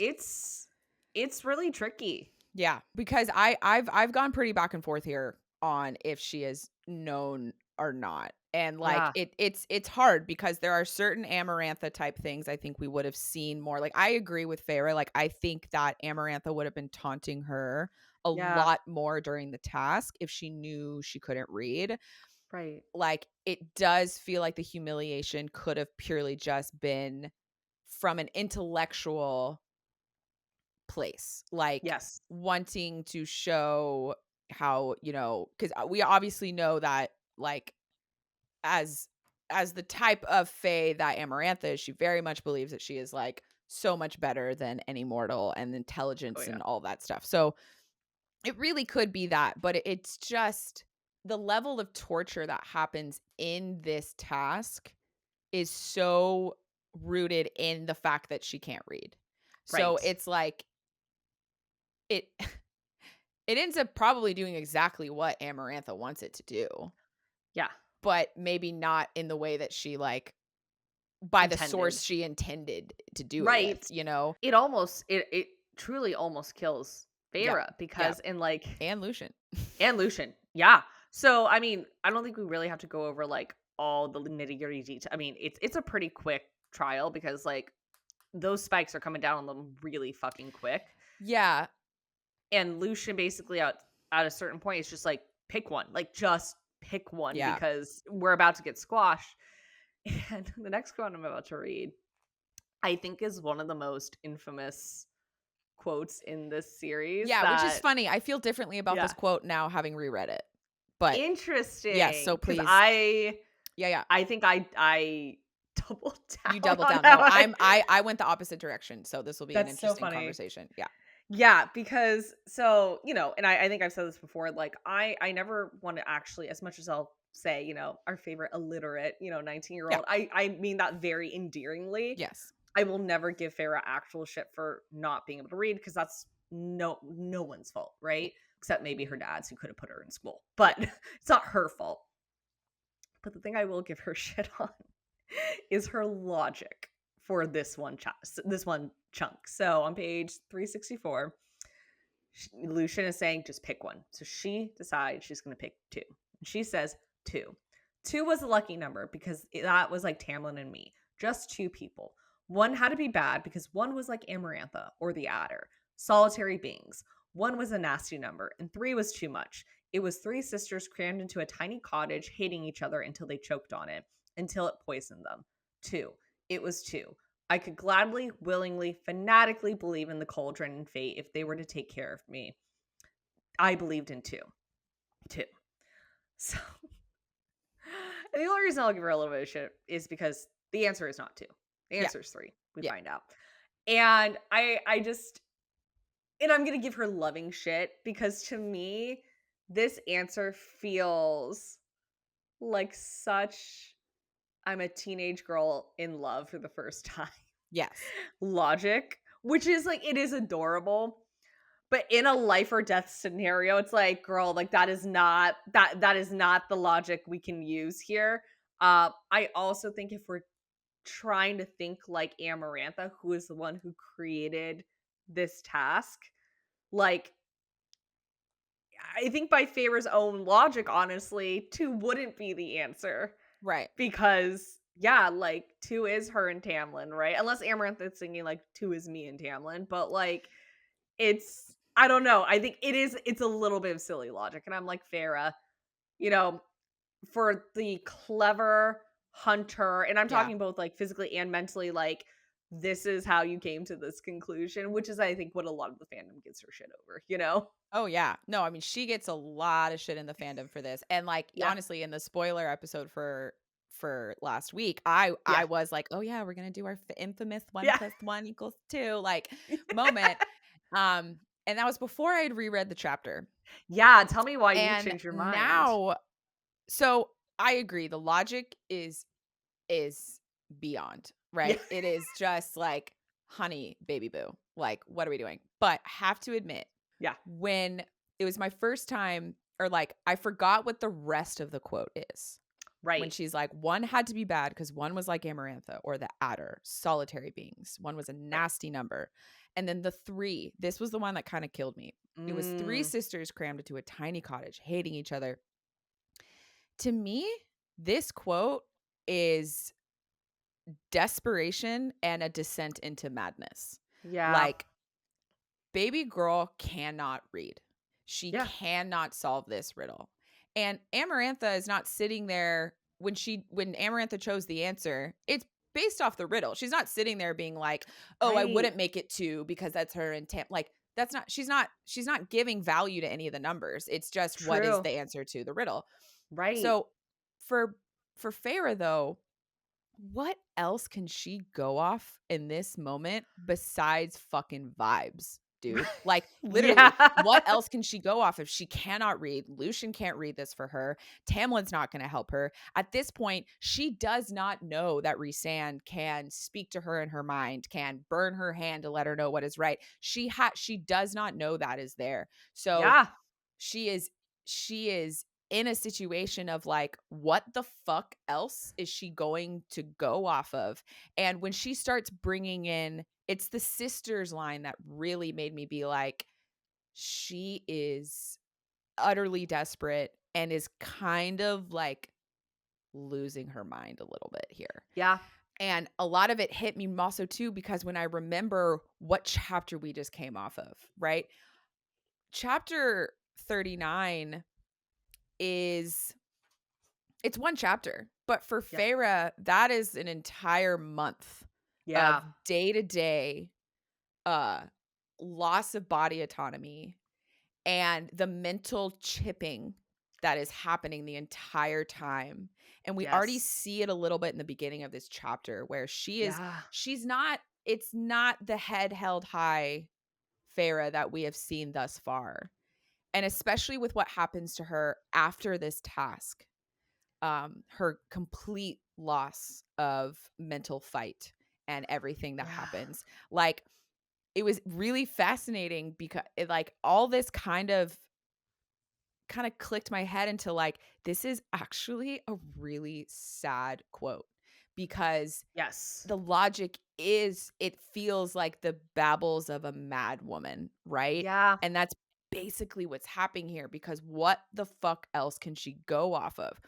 S1: really tricky.
S2: Yeah, because I've gone pretty back and forth here on if she is known or not. And, like,
S1: Yeah,
S2: it's hard because there are certain Amarantha type things I think we would have seen more. Like, I agree with Feyre. Like, I think that Amarantha would have been taunting her a
S1: yeah,
S2: lot more during the task if she knew she couldn't read.
S1: right.
S2: Like, it does feel like the humiliation could have purely just been from an intellectual place, like,
S1: Yes,
S2: wanting to show how, because we obviously know that, like, as the type of fae that Amarantha is, she very much believes that she is, like, so much better than any mortal and
S1: oh,
S2: intelligence
S1: yeah.
S2: and all that stuff. So it really could be that, but it's just the level of torture that happens in this task is so rooted in the fact that she can't read. So
S1: Right.
S2: it's like it it ends up probably doing exactly what Amarantha wants it to do,
S1: Yeah,
S2: but maybe not in the way that she, like, by the
S1: intended.
S2: source she intended to do it with,
S1: Right.
S2: you know?
S1: It almost it truly almost kills
S2: Yep.
S1: Feyre
S2: Yep.
S1: because in like
S2: And Lucien.
S1: and Lucien. Yeah. So I mean, I don't think we really have to go over like all the nitty-gritty detail. I mean, it's a pretty quick trial because like those spikes are coming down on them really fucking quick.
S2: Yeah.
S1: And Lucien basically at a certain point is just like pick one. Like just pick one
S2: Yeah.
S1: because we're about to get squashed. And the next quote I'm about to read, I think is one of the most infamous quotes in this series
S2: Yeah, which is
S1: that
S2: funny. I feel differently about this
S1: yeah.
S2: quote now having reread it. But yes, so
S1: Interesting. Because
S2: please. Yeah.
S1: I think I doubled
S2: You
S1: down
S2: double
S1: on
S2: down.
S1: that
S2: No,
S1: one.
S2: I went the opposite direction, so this will be an
S1: That's so
S2: interesting
S1: funny.
S2: conversation. Yeah.
S1: Yeah, because so, and I think I've said this before, like I never want to actually, as much as I'll say, our favorite illiterate, 19-year-old,
S2: Yeah.
S1: I mean that very endearingly.
S2: Yes.
S1: I will never give Farrah actual shit for not being able to read because that's no one's fault, right? Except maybe her dad's who could have put her in school. But
S2: Yeah.
S1: it's not her fault. But the thing I will give her shit on is her logic for this one chunk. So on page 364, Lucien is saying just pick one. So she decides she's going to pick two. She says two. Two was a lucky number because that was like Tamlin and me. Just two people. One had to be bad because one was like Amarantha or the Adder. Solitary beings. One was a nasty number and three was too much. It was three sisters crammed into a tiny cottage, hating each other until they choked on it, until it poisoned them. Two. It was two. I could gladly, willingly, fanatically believe in the Cauldron and fate if they were to take care of me. I believed in two. Two. So, and the only reason I'll give her a little bit of shit is because the answer is not two. The
S2: Yeah.
S1: answer is three. We
S2: Yeah.
S1: find out. And I just, and I'm going to give her loving shit because to me, this answer feels like such, I'm a teenage girl in love for the first time.
S2: Yes.
S1: Logic, which is like, it is adorable. But in a life or death scenario, it's like, girl, like that is not the logic we can use here. I also think if we're trying to think like Amarantha, who is the one who created this task, like I think by Feyre's own logic, honestly, two wouldn't be the answer.
S2: Right.
S1: Because yeah, like two is her and Tamlin, right? Unless Amarantha is thinking like two is me and Tamlin, but like it's I don't know. I think it's a little bit of silly logic. And I'm like, Feyre, you know, for the clever hunter, and I'm
S2: Yeah.
S1: talking both like physically and mentally, like this is how you came to this conclusion, which is I think what a lot of the fandom gives her shit over.
S2: Oh, yeah. No, I mean, she gets a lot of shit in the fandom for this. And like
S1: Yeah.
S2: honestly, in the spoiler episode for last week, I
S1: Yeah.
S2: was like, "Oh yeah, we're going to do our infamous 1
S1: Yeah.
S2: + 1 = 2 like moment." And that was before I had reread the chapter.
S1: Yeah. Tell me why you
S2: And
S1: changed your mind.
S2: now so I agree, the logic is beyond,
S1: Yeah.
S2: right? It is just like, "Honey, baby boo, like, what are we doing?" But have to admit,
S1: Yeah.
S2: when it was my first time or like, I forgot what the rest of the quote is. When
S1: Right.
S2: she's like, "One had to be bad because one was like Amarantha or the Adder, solitary beings. One was a
S1: Right.
S2: nasty number." And then the three, this was the one that kind of killed me. It was three
S1: Mm.
S2: sisters crammed into a tiny cottage, hating each other. To me, this quote is desperation and a descent into madness.
S1: Yeah.
S2: Like, baby girl cannot read. She
S1: Yeah.
S2: cannot solve this riddle. And Amarantha is not sitting there when Amarantha chose the answer, it's based off the riddle. She's not sitting there being like, "Oh, I
S1: Right.
S2: wouldn't make it 2 because that's her intent." Like, that's not she's not giving value to any of the numbers. It's just what is
S1: True.
S2: the answer to the riddle.
S1: Right.
S2: So, for Feyre though, what else can she go off in this moment besides fucking vibes, dude? Like, literally, what
S1: Yeah.
S2: else can she go off if she cannot read? Lucien can't read this for her. Tamlin's not going to help her. At this point, she does not know that Rhysand can speak to her in her mind, can burn her hand to let her know what is right. She does not know that is there. So
S1: Yeah.
S2: she is in a situation of like, what the fuck else is she going to go off of? And when she starts bringing in, it's the sisters line that really made me be like, she is utterly desperate and is kind of like losing her mind a little bit here.
S1: Yeah.
S2: And a lot of it hit me also too, because when I remember what chapter we just came off of, right? Chapter 39 is it's one chapter, but for
S1: Yep.
S2: Feyre, that is an entire month
S1: Yeah.
S2: of day-to-day uh loss of body autonomy and the mental chipping that is happening the entire time. And we already
S1: Yes.
S2: see it a little bit in the beginning of this chapter where
S1: Yeah.
S2: she's not it's not the head held high Feyre that we have seen thus far. And especially with what happens to her after this task, her complete loss of mental fight and everything that
S1: Yeah.
S2: happens. Like, it was really fascinating because it, like, all this kind of clicked my head into like, this is actually a really sad quote, because
S1: Yes.
S2: the logic is it feels like the babbles of a mad woman, right?
S1: Yeah.
S2: And that's basically what's happening here, because what the fuck else can she go off of?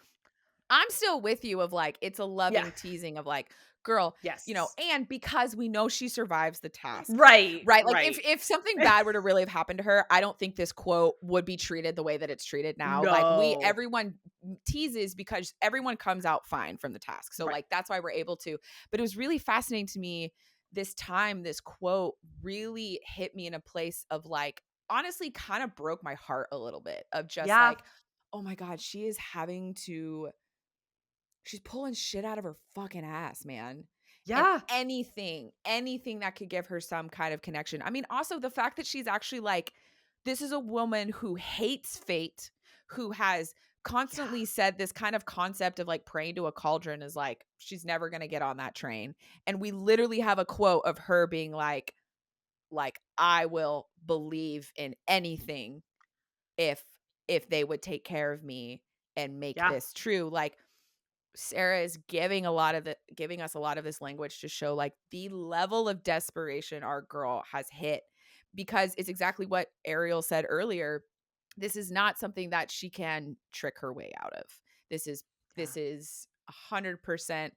S2: I'm still with you of like, it's a
S1: Yeah.
S2: loving teasing of like, girl,
S1: Yes.
S2: and because we know she survives the task,
S1: Right.
S2: right? Like
S1: Right.
S2: if something bad were to really have happened to her, I don't think this quote would be treated the way that it's treated now. Like
S1: No.
S2: everyone teases because everyone comes out fine from the task. So
S1: Right.
S2: like that's why we're able to. But it was really fascinating to me this time, this quote really hit me in a place of like, honestly kind of broke my heart a little bit of just
S1: Yeah.
S2: like, oh my God, she's pulling shit out of her fucking ass, man. And
S1: Yeah.
S2: anything that could give her some kind of connection. I mean, also the fact that she's actually like, this is a woman who hates fate, who has
S1: Yeah.
S2: constantly said this kind of concept of like praying to a cauldron is like, she's never going to get on that train. And we literally have a quote of her being like, I will believe in anything if they would take care of me and make
S1: Yeah.
S2: this true. Like, Sarah is giving us a lot of this language to show like the level of desperation our girl has hit, because it's exactly what Ariel said earlier. This is not something that she can trick her way out of. This is
S1: Yeah.
S2: 100%,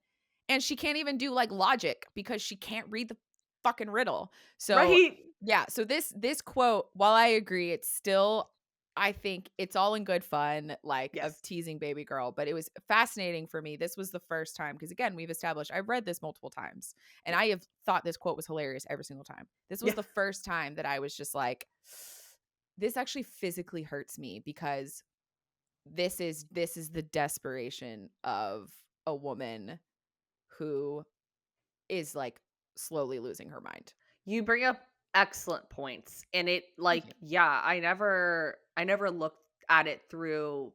S2: and she can't even do like logic because she can't read the fucking riddle. So
S1: Right.
S2: yeah, so this quote, while I agree, it's still, I think it's all in good fun, like, of
S1: Yes.
S2: teasing baby girl, but it was fascinating for me. This was the first time, because again, we've established I've read this multiple times, and
S1: Yeah.
S2: I have thought this quote was hilarious every single time. This was
S1: Yeah.
S2: the first time that I was just like, this actually physically hurts me, because this is the desperation of a woman who is like slowly losing her mind.
S1: You bring up excellent points. And it
S2: Thank
S1: like,
S2: you.
S1: yeah, I never looked at it through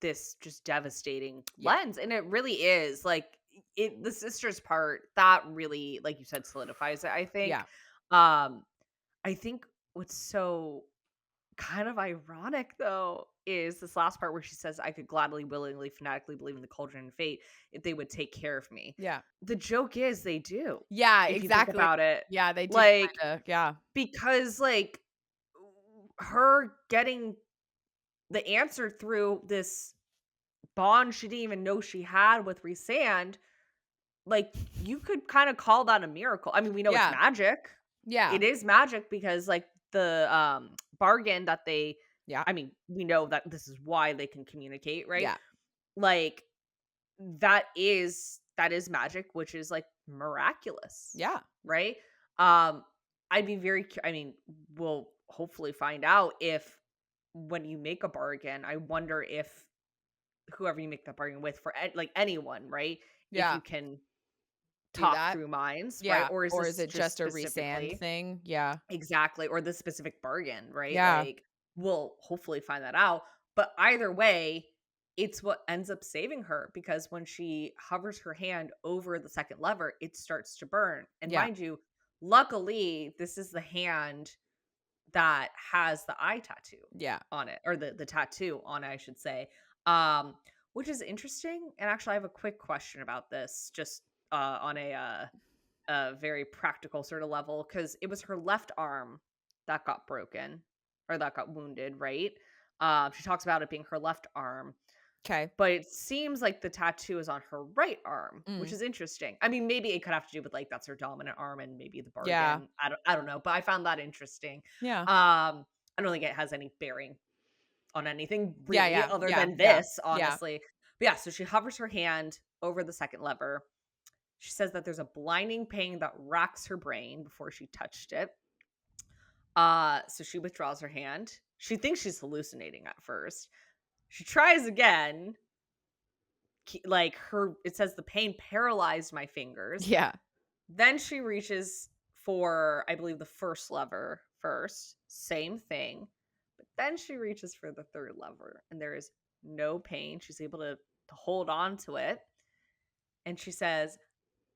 S1: this just devastating
S2: Yeah.
S1: lens. And it really is like the sisters part that really, like you said, solidifies it, I think.
S2: Yeah.
S1: Um, I think what's so kind of ironic though is this last part where she says, I could gladly, willingly, fanatically believe in the cauldron and fate if they would take care of me.
S2: Yeah.
S1: The joke is they do,
S2: Yeah,
S1: if you think
S2: exactly.
S1: about it.
S2: Yeah, they do
S1: Like,
S2: kinda, yeah.
S1: because like her getting the answer through this bond she didn't even know she had with Rhysand, like you could kind of call that a miracle. I mean, we know it's
S2: Yeah.
S1: magic.
S2: Yeah.
S1: It is magic because like the bargain that they,
S2: Yeah.
S1: I mean, we know that this is why they can communicate, right?
S2: Yeah.
S1: Like that is magic, which is like miraculous,
S2: Yeah.
S1: right? I'd be I mean, we'll hopefully find out if when you make a bargain, I wonder if whoever you make that bargain with for like anyone, right? If
S2: Yeah.
S1: you can
S2: Do
S1: talk
S2: that.
S1: through minds, right?
S2: Yeah.
S1: Or is
S2: Or is
S1: this
S2: it
S1: just
S2: just a resand
S1: specifically
S2: thing? Yeah.
S1: exactly, or the specific bargain, right?
S2: Yeah.
S1: Like we'll hopefully find that out. But either way, it's what ends up saving her because when she hovers her hand over the second lever, it starts to burn. And
S2: Yeah.
S1: mind you, luckily, this is the hand that has the eye tattoo
S2: Yeah.
S1: on it, or the tattoo on it, I should say. Um, which is interesting. And actually, I have a quick question about this, just on a very practical sort of level, because it was her left arm that got broken or that got wounded, right? She talks about it being her left arm,
S2: Okay.
S1: but it seems like the tattoo is on her right arm, which
S2: Mm.
S1: is interesting. I mean, maybe it could have to do with like that's her dominant arm and maybe the
S2: Yeah.
S1: bargain. I don't know, but I found that interesting.
S2: Yeah.
S1: I don't think it has any bearing on anything
S2: Yeah,
S1: really
S2: yeah,
S1: other
S2: yeah,
S1: than
S2: yeah,
S1: this,
S2: yeah.
S1: honestly. But yeah, so she hovers her hand over the second lever. She says that there's a blinding pain that racks her brain before she touched it. So she withdraws her hand. She thinks she's hallucinating at first. She tries again. Like it says the pain paralyzed my fingers.
S2: Yeah.
S1: Then she reaches for, I believe, the first lever first. Same thing. But then she reaches for the third lever and there is no pain. She's able to hold on to it. And she says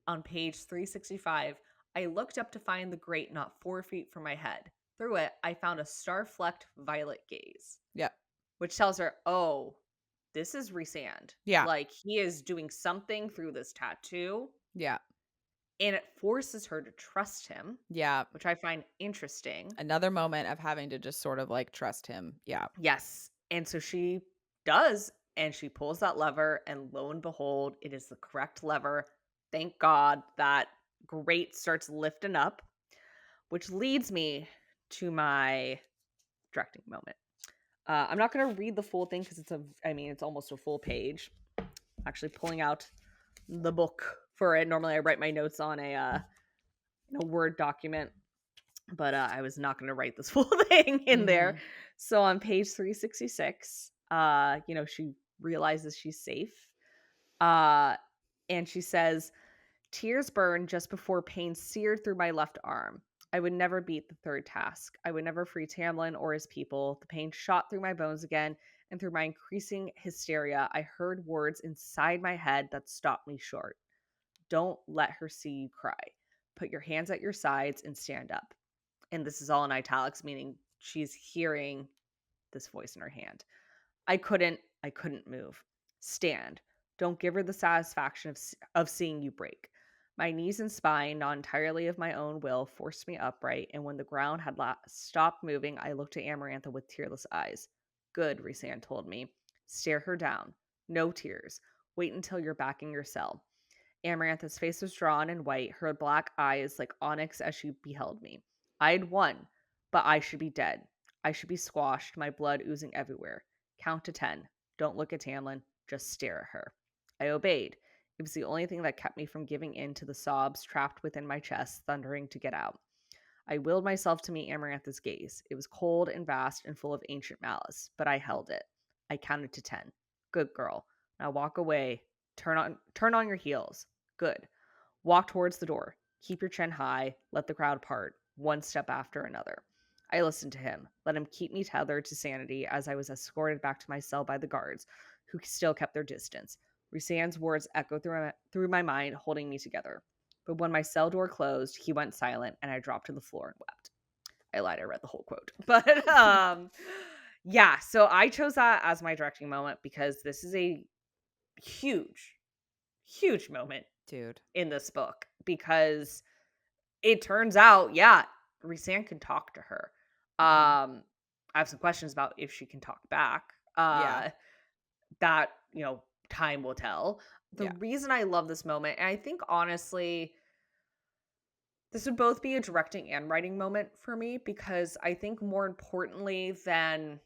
S1: on page 365, I looked up to find the grate not 4 feet from my head. Through it, I found a star-flecked violet gaze,
S2: Yep.
S1: which tells her, oh, this is Rhysand.
S2: Yeah.
S1: Like, he is doing something through this tattoo,
S2: Yeah.
S1: and it forces her to trust him,
S2: Yeah.
S1: which I find interesting.
S2: Another moment of having to just sort of like trust him. Yeah.
S1: Yes. And so she does, and she pulls that lever, and lo and behold, it is the correct lever. Thank God that grate starts lifting up, which leads me to my directing moment. I'm not going to read the full thing because it's almost a full page. Actually, pulling out the book for it. Normally, I write my notes on a Word document, but I was not going to write this full thing in there. So on page 366, she realizes she's safe. And she says, tears burned just before pain seared through my left arm. I would never beat the third task. I would never free Tamlin or his people. The pain shot through my bones again, and through my increasing hysteria, I heard words inside my head that stopped me short. Don't let her see you cry. Put your hands at your sides and stand up. And this is all in italics, meaning she's hearing this voice in her hand. I couldn't move. Stand. Don't give her the satisfaction of seeing you break. My knees and spine, not entirely of my own will, forced me upright, and when the ground had stopped moving, I looked at Amarantha with tearless eyes. Good, Rhysand told me. Stare her down. No tears. Wait until you're back in your cell. Amarantha's face was drawn and white, her black eyes like onyx as she beheld me. I had won, but I should be dead. I should be squashed, my blood oozing everywhere. Count to 10. Don't look at Tamlin. Just stare at her. I obeyed. It was the only thing that kept me from giving in to the sobs trapped within my chest, thundering to get out. I willed myself to meet Amarantha's gaze. It was cold and vast and full of ancient malice, but I held it. I counted to 10. Good girl. Now walk away. Turn on your heels. Good. Walk towards the door. Keep your chin high. Let the crowd part, one step after another. I listened to him. Let him keep me tethered to sanity as I was escorted back to my cell by the guards, who still kept their distance. Rhysand's words echoed through my mind, holding me together. But when my cell door closed, he went silent, and I dropped to the floor and wept. I lied, I read the whole quote. But yeah, so I chose that as my directing moment because this is a huge, huge moment
S2: Dude.
S1: in this book because it turns out, yeah, Rhysand can talk to her. I have some questions about if she can talk back.
S2: Yeah.
S1: That, time will tell. The
S2: Yeah.
S1: reason I love this moment, and I think honestly, this would both be a directing and writing moment for me because I think more importantly than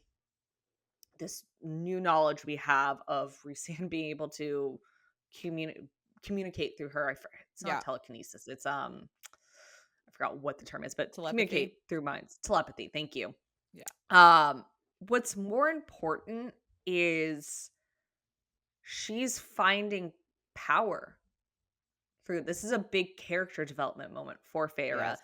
S1: this new knowledge we have of Rhysand being able to communicate through her. It's not
S2: Yeah.
S1: telekinesis. It's I forgot what the term is, but
S2: Telepathy.
S1: communicate through minds. Telepathy. Thank you.
S2: Yeah.
S1: What's more important is she's finding power through this is a big character development moment for Feyre.
S2: Yes.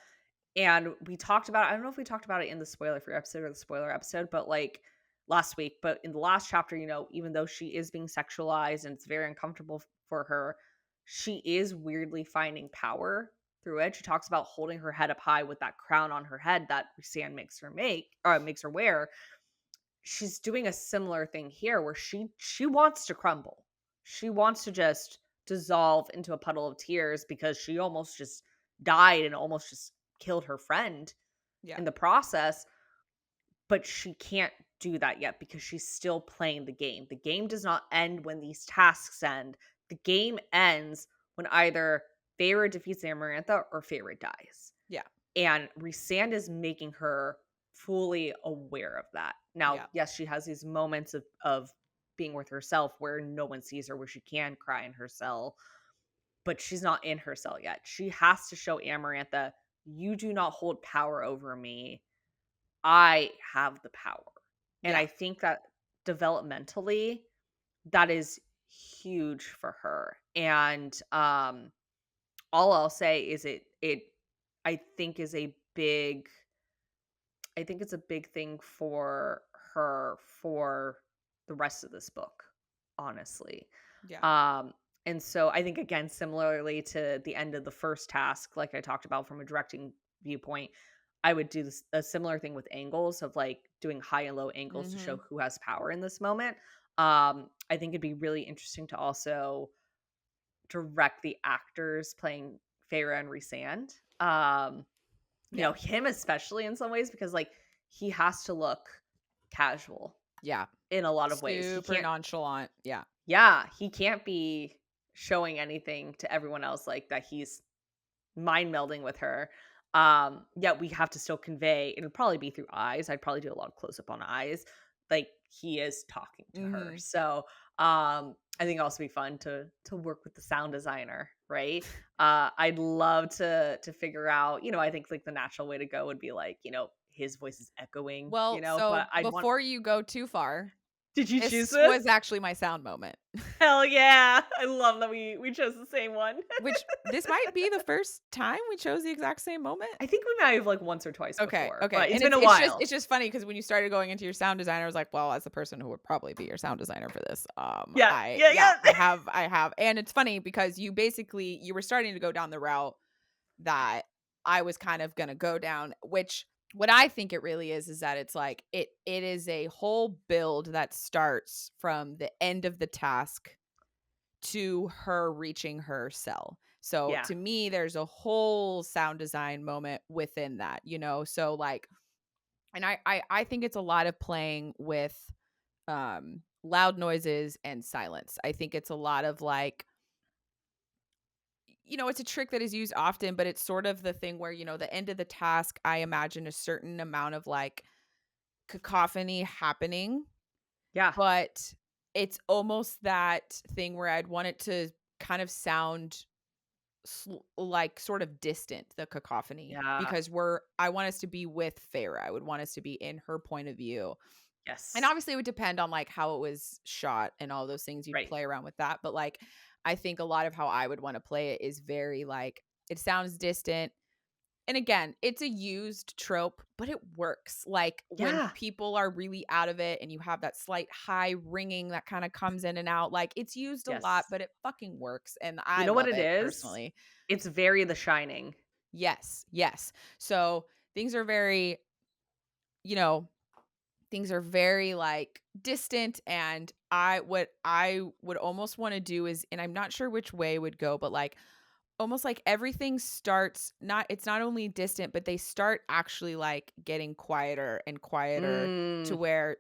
S1: And we talked about, I don't know if we talked about it in the spoiler-free episode or the spoiler episode, but like last week, but in the last chapter, even though she is being sexualized and it's very uncomfortable for her, she is weirdly finding power through it. She talks about holding her head up high with that crown on her head that Rhysand makes her wear. she's doing a similar thing here where she wants to crumble. She wants to just dissolve into a puddle of tears because she almost just died and almost just killed her friend
S2: Yeah.
S1: in the process, but she can't do that yet because she's still playing the game. The game does not end when these tasks end. The game ends when either Feyre defeats Amarantha or Feyre dies.
S2: Yeah.
S1: And Rhysand is making her fully aware of that. Now,
S2: Yeah.
S1: yes, she has these moments of being with herself where no one sees her, where she can cry in her cell, but she's not in her cell yet. She has to show Amarantha, you do not hold power over me. I have the power. And
S2: Yeah.
S1: I think that developmentally, that is huge for her. And all I'll say is it I think is a big I think it's a big thing for her for the rest of this book, honestly.
S2: Yeah.
S1: Um, and so I think again, similarly to the end of the first task, like I talked about from a directing viewpoint, I would do a similar thing with angles of like doing high and low angles to show
S2: Mhm.
S1: who has power in this moment. I think it'd be really interesting to also direct the actors playing Feyre and Rhysand.
S2: Yeah.
S1: Him especially in some ways because like he has to look casual
S2: Yeah.
S1: in a lot of ways. He
S2: Super
S1: can't
S2: nonchalant. Yeah.
S1: Yeah, he can't be showing anything to everyone else like that he's mind melding with her. Yet we have to still convey, it'll probably be through eyes. I'd probably do a lot of close up on eyes. Like he is talking to her.
S2: Mhm.
S1: So I think it'll also be fun to work with the sound designer, right? I'd love to figure out, I think like the natural way to go would be like, his voice is echoing,
S2: Well,
S1: but
S2: so
S1: I'd want
S2: before you go too far,
S1: Did you choose
S2: this
S1: this?
S2: was actually my sound moment.
S1: Hell yeah. I love that we chose the same one.
S2: Which this might be the first time we chose the exact same moment?
S1: I think we might have like once or twice
S2: Okay,
S1: before,
S2: okay,
S1: but it's
S2: and
S1: been
S2: it's
S1: a
S2: it's just
S1: while.
S2: it's just funny because when you started going into your sound designer, I was like, "Well, as the person who would probably be your sound designer for this,
S1: Yeah,
S2: I
S1: yeah,
S2: yeah,
S1: yeah.
S2: I have." And it's funny because you were starting to go down the route that I was kind of gonna go down, which what I think it really is that it's like it is a whole build that starts from the end of the task to her reaching her cell. So
S1: Yeah.
S2: to me, there's a whole sound design moment within that, you know? So like, and I think it's a lot of playing with loud noises and silence. I think it's a lot of like, it's a trick that is used often, but it's sort of the thing where, the end of the task, I imagine a certain amount of like cacophony happening,
S1: Yeah.
S2: but it's almost that thing where I'd want it to kind of sound like sort of distant, the cacophony,
S1: Yeah.
S2: because I want us to be with Feyre. I would want us to be in her point of view. And
S1: Yes.
S2: obviously it would depend on like how it was shot and all those things. You'd
S1: Right.
S2: play around with that. But like I think a lot of how I would want to play it is very like it sounds distant. And again, it's a used trope, but it works. Like when
S1: Yeah.
S2: people are really out of it and you have that slight high ringing that kind of comes in and out, like it's used a lot,
S1: Yes.
S2: but it fucking works. And
S1: You
S2: I
S1: know what
S2: love
S1: it
S2: it
S1: is?
S2: personally.
S1: It's very The Shining.
S2: Yes, yes. So things are very, you know, things are very like distant. And what I would almost want to do is, and I'm not sure which way would go, but like almost like everything starts it's not only distant, but they start actually like getting quieter and quieter to
S1: Mm,
S2: where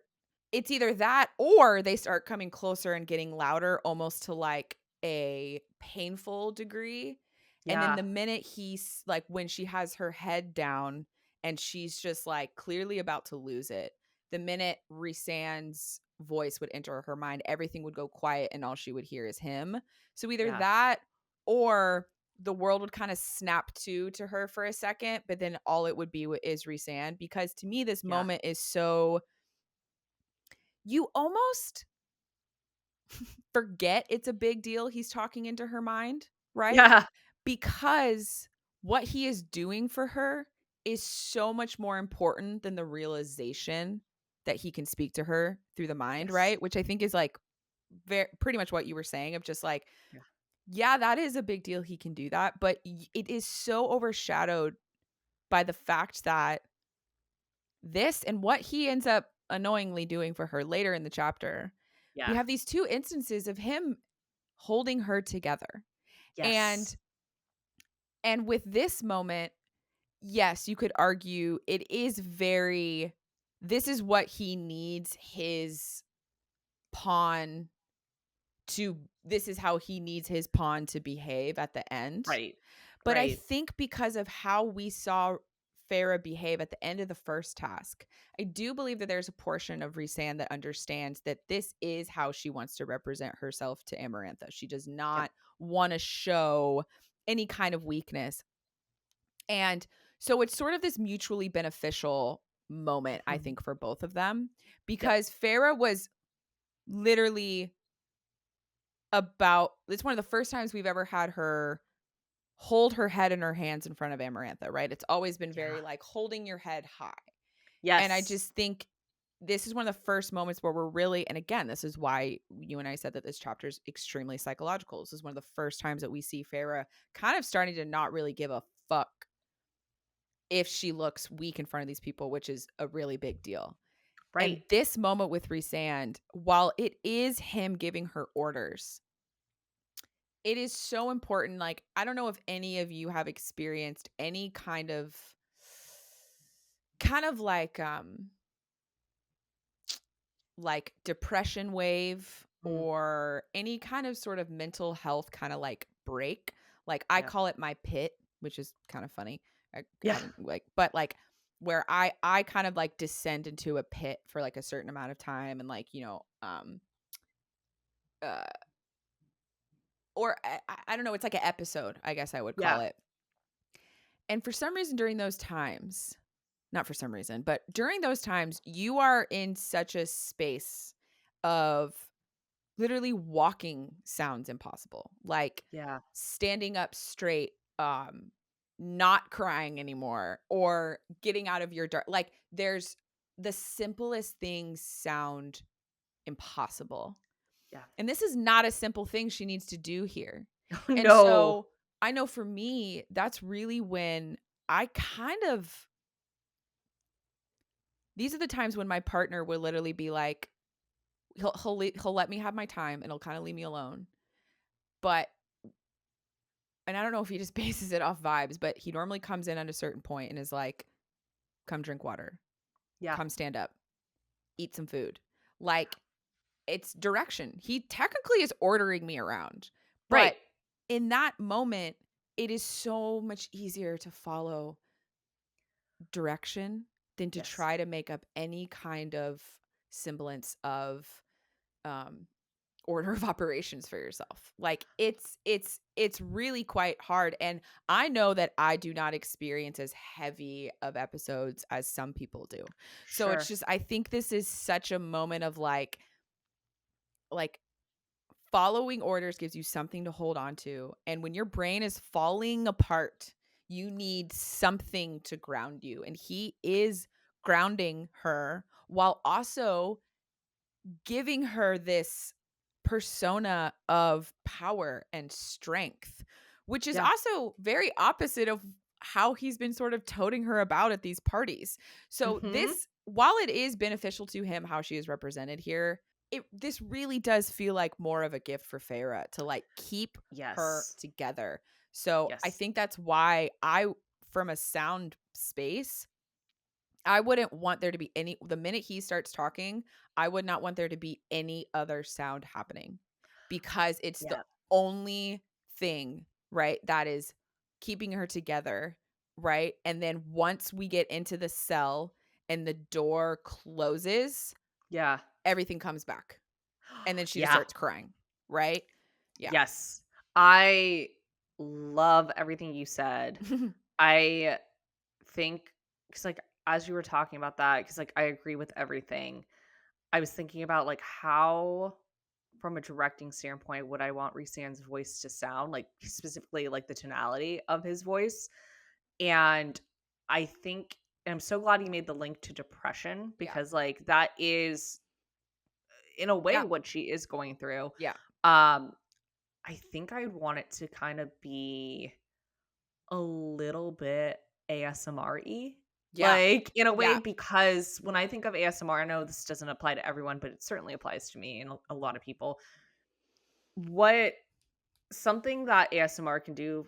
S2: it's either that or they start coming closer and getting louder almost to like a painful degree. And then
S1: yeah.
S2: the minute like when she has her head down and she's just like clearly about to lose it, the minute Rhysand's voice would enter her mind, everything would go quiet and all she would hear is him. So either
S1: Yeah.
S2: that or the world would kind of snap to her for a second, but then all it would be is Rhysand. Because to me, this
S1: Yeah.
S2: moment is so you almost forget it's a big deal he's talking into her mind, right?
S1: Yeah.
S2: Because what he is doing for her is so much more important than the realization that he can speak to her through the mind,
S1: Yes.
S2: right? Which I think is like pretty much what you were saying of just like,
S1: Yeah.
S2: yeah, that is a big deal he can do that, but it is so overshadowed by the fact that this and what he ends up unknowingly doing for her later in the chapter, we
S1: Yeah.
S2: have these 2 instances of him holding her together. And
S1: Yes.
S2: with this moment, yes, you could argue it is very this is what he needs his pawn to this is how he needs his pawn to behave at the end.
S1: Right.
S2: But I
S1: Right.
S2: think because of how we saw Feyre behave at the end of the first task, I do believe that there's a portion of Rhysand that understands that this is how she wants to represent herself to Amarantha. She does
S1: Yep.
S2: not want to show any kind of weakness. And so it's sort of this mutually beneficial moment, I
S1: Mhm.
S2: think, for both of them,
S1: Yep.
S2: because Feyre was literally it's one of the first times we've ever had her hold her head in her hands in front of Amarantha, right? It's always been
S1: Yeah.
S2: very like holding your head high. And I
S1: Yes.
S2: just think this is one of the first moments where we're really, and again, this is why you and I said that this chapter is extremely psychological. This is one of the first times that we see Feyre kind of starting to not really give a fuck if she looks weak in front of these people, which is a really big deal. And
S1: Right.
S2: this moment with Rhysand, while it is him giving her orders, it is so important. Like, I don't know if any of you have experienced any kind of like depression wave
S1: Mm.
S2: or any kind of sort of mental health kind of like break. Like I
S1: Yep.
S2: call it my pit, which is kind of funny. I
S1: Yeah.
S2: haven't like but like where I kind of like descend into a pit for like a certain amount of time and like, uh or I don't know, it's like an episode, I guess I would call
S1: Yeah.
S2: it. And for some reason during those times, not for some reason, but during those times, you are in such a space of literally walking sounds impossible. Like
S1: Yeah.
S2: standing up straight, not crying anymore, or getting out of your dark. Like there's the simplest things sound impossible.
S1: Yeah.
S2: And this is not a simple thing she needs to do here. And
S1: No.
S2: so I know for me, that's really when I kind of these are the times when my partner will literally be like, he'll let me have my time and he'll kind of leave me alone. But and I don't know if he just bases it off vibes, but he normally comes in at a certain point and is like, "Come drink water.
S1: Yeah.
S2: Come stand up. Eat some food." Like it's direction. He technically is ordering me around.
S1: Right.
S2: But in that moment, it is so much easier to follow direction than to
S1: Yes.
S2: try to make up any kind of semblance of um order of operations for yourself. Like it's really quite hard, and I know that I do not experience as heavy of episodes as some people do. So it's
S1: Sure.
S2: just I think this is such a moment of like following orders gives you something to hold on to, and when your brain is falling apart, you need something to ground you, and he is grounding her while also giving her this persona of power and strength, which is
S1: Yeah.
S2: also very opposite of how he's been sort of toting her about at these parties. So
S1: Mhm.
S2: this while it is beneficial to him how she is represented here, this really does feel like more of a gift for Feyre to like keep her
S1: Yes.
S2: together. So I
S1: Yes.
S2: think that's why I from a sound space I wouldn't want there to be any the minute he starts talking, I would not want there to be any other sound happening because it's the
S1: Yeah.
S2: only thing, right, that is keeping her together, right? And then once we get into the cell and the door closes,
S1: Yeah.
S2: everything comes back. And then she just
S1: Yeah.
S2: starts crying, right? Yeah.
S1: Yes. I love everything you said. I think because like as you were talking about that, because like I agree with everything. I was thinking about like how, from a directing standpoint, would I want Rhysand's voice to sound, like specifically like the tonality of his voice. And I think and I'm so glad you made the link to depression
S2: Yeah.
S1: because like that is in a way
S2: Yeah.
S1: what she is going through.
S2: Yeah.
S1: Um I think I'd want it to kind of be a little bit ASMR-y.
S2: Yeah.
S1: like, in a way,
S2: Yeah.
S1: because when I think of ASMR, I know this doesn't apply to everyone, but it certainly applies to me and a lot of people. What something that ASMR can do,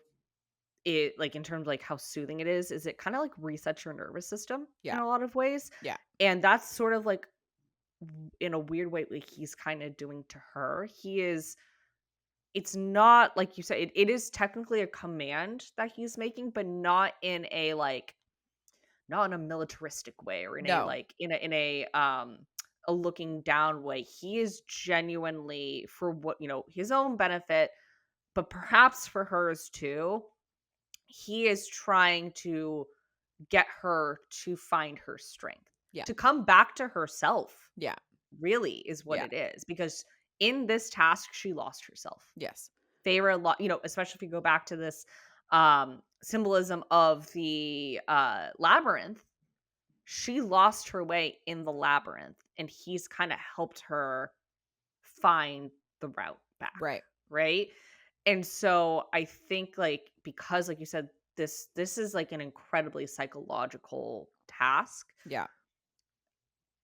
S1: it like in terms of like how soothing it is it kind of like resets your nervous system
S2: Yeah.
S1: in a lot of ways.
S2: Yeah.
S1: And that's sort of like in a weird way, like he's kind of doing to her. It's not like you said, it is technically a command that he's making, but not in a like not in a militaristic way or in a
S2: No.
S1: like a looking down way. He is genuinely for what, his own benefit, but perhaps for hers too. He is trying to get her to find her strength,
S2: Yeah.
S1: to come back to herself,
S2: Yeah.
S1: really is what
S2: Yeah.
S1: it is. Because in this task, she lost herself.
S2: Yes.
S1: Feyre, especially if you go back to this symbolism of the labyrinth, she lost her way in the labyrinth, and he's kind of helped her find the route back,
S2: Right.
S1: right? And so I think like because like you said, this is like an incredibly psychological task.
S2: Yeah.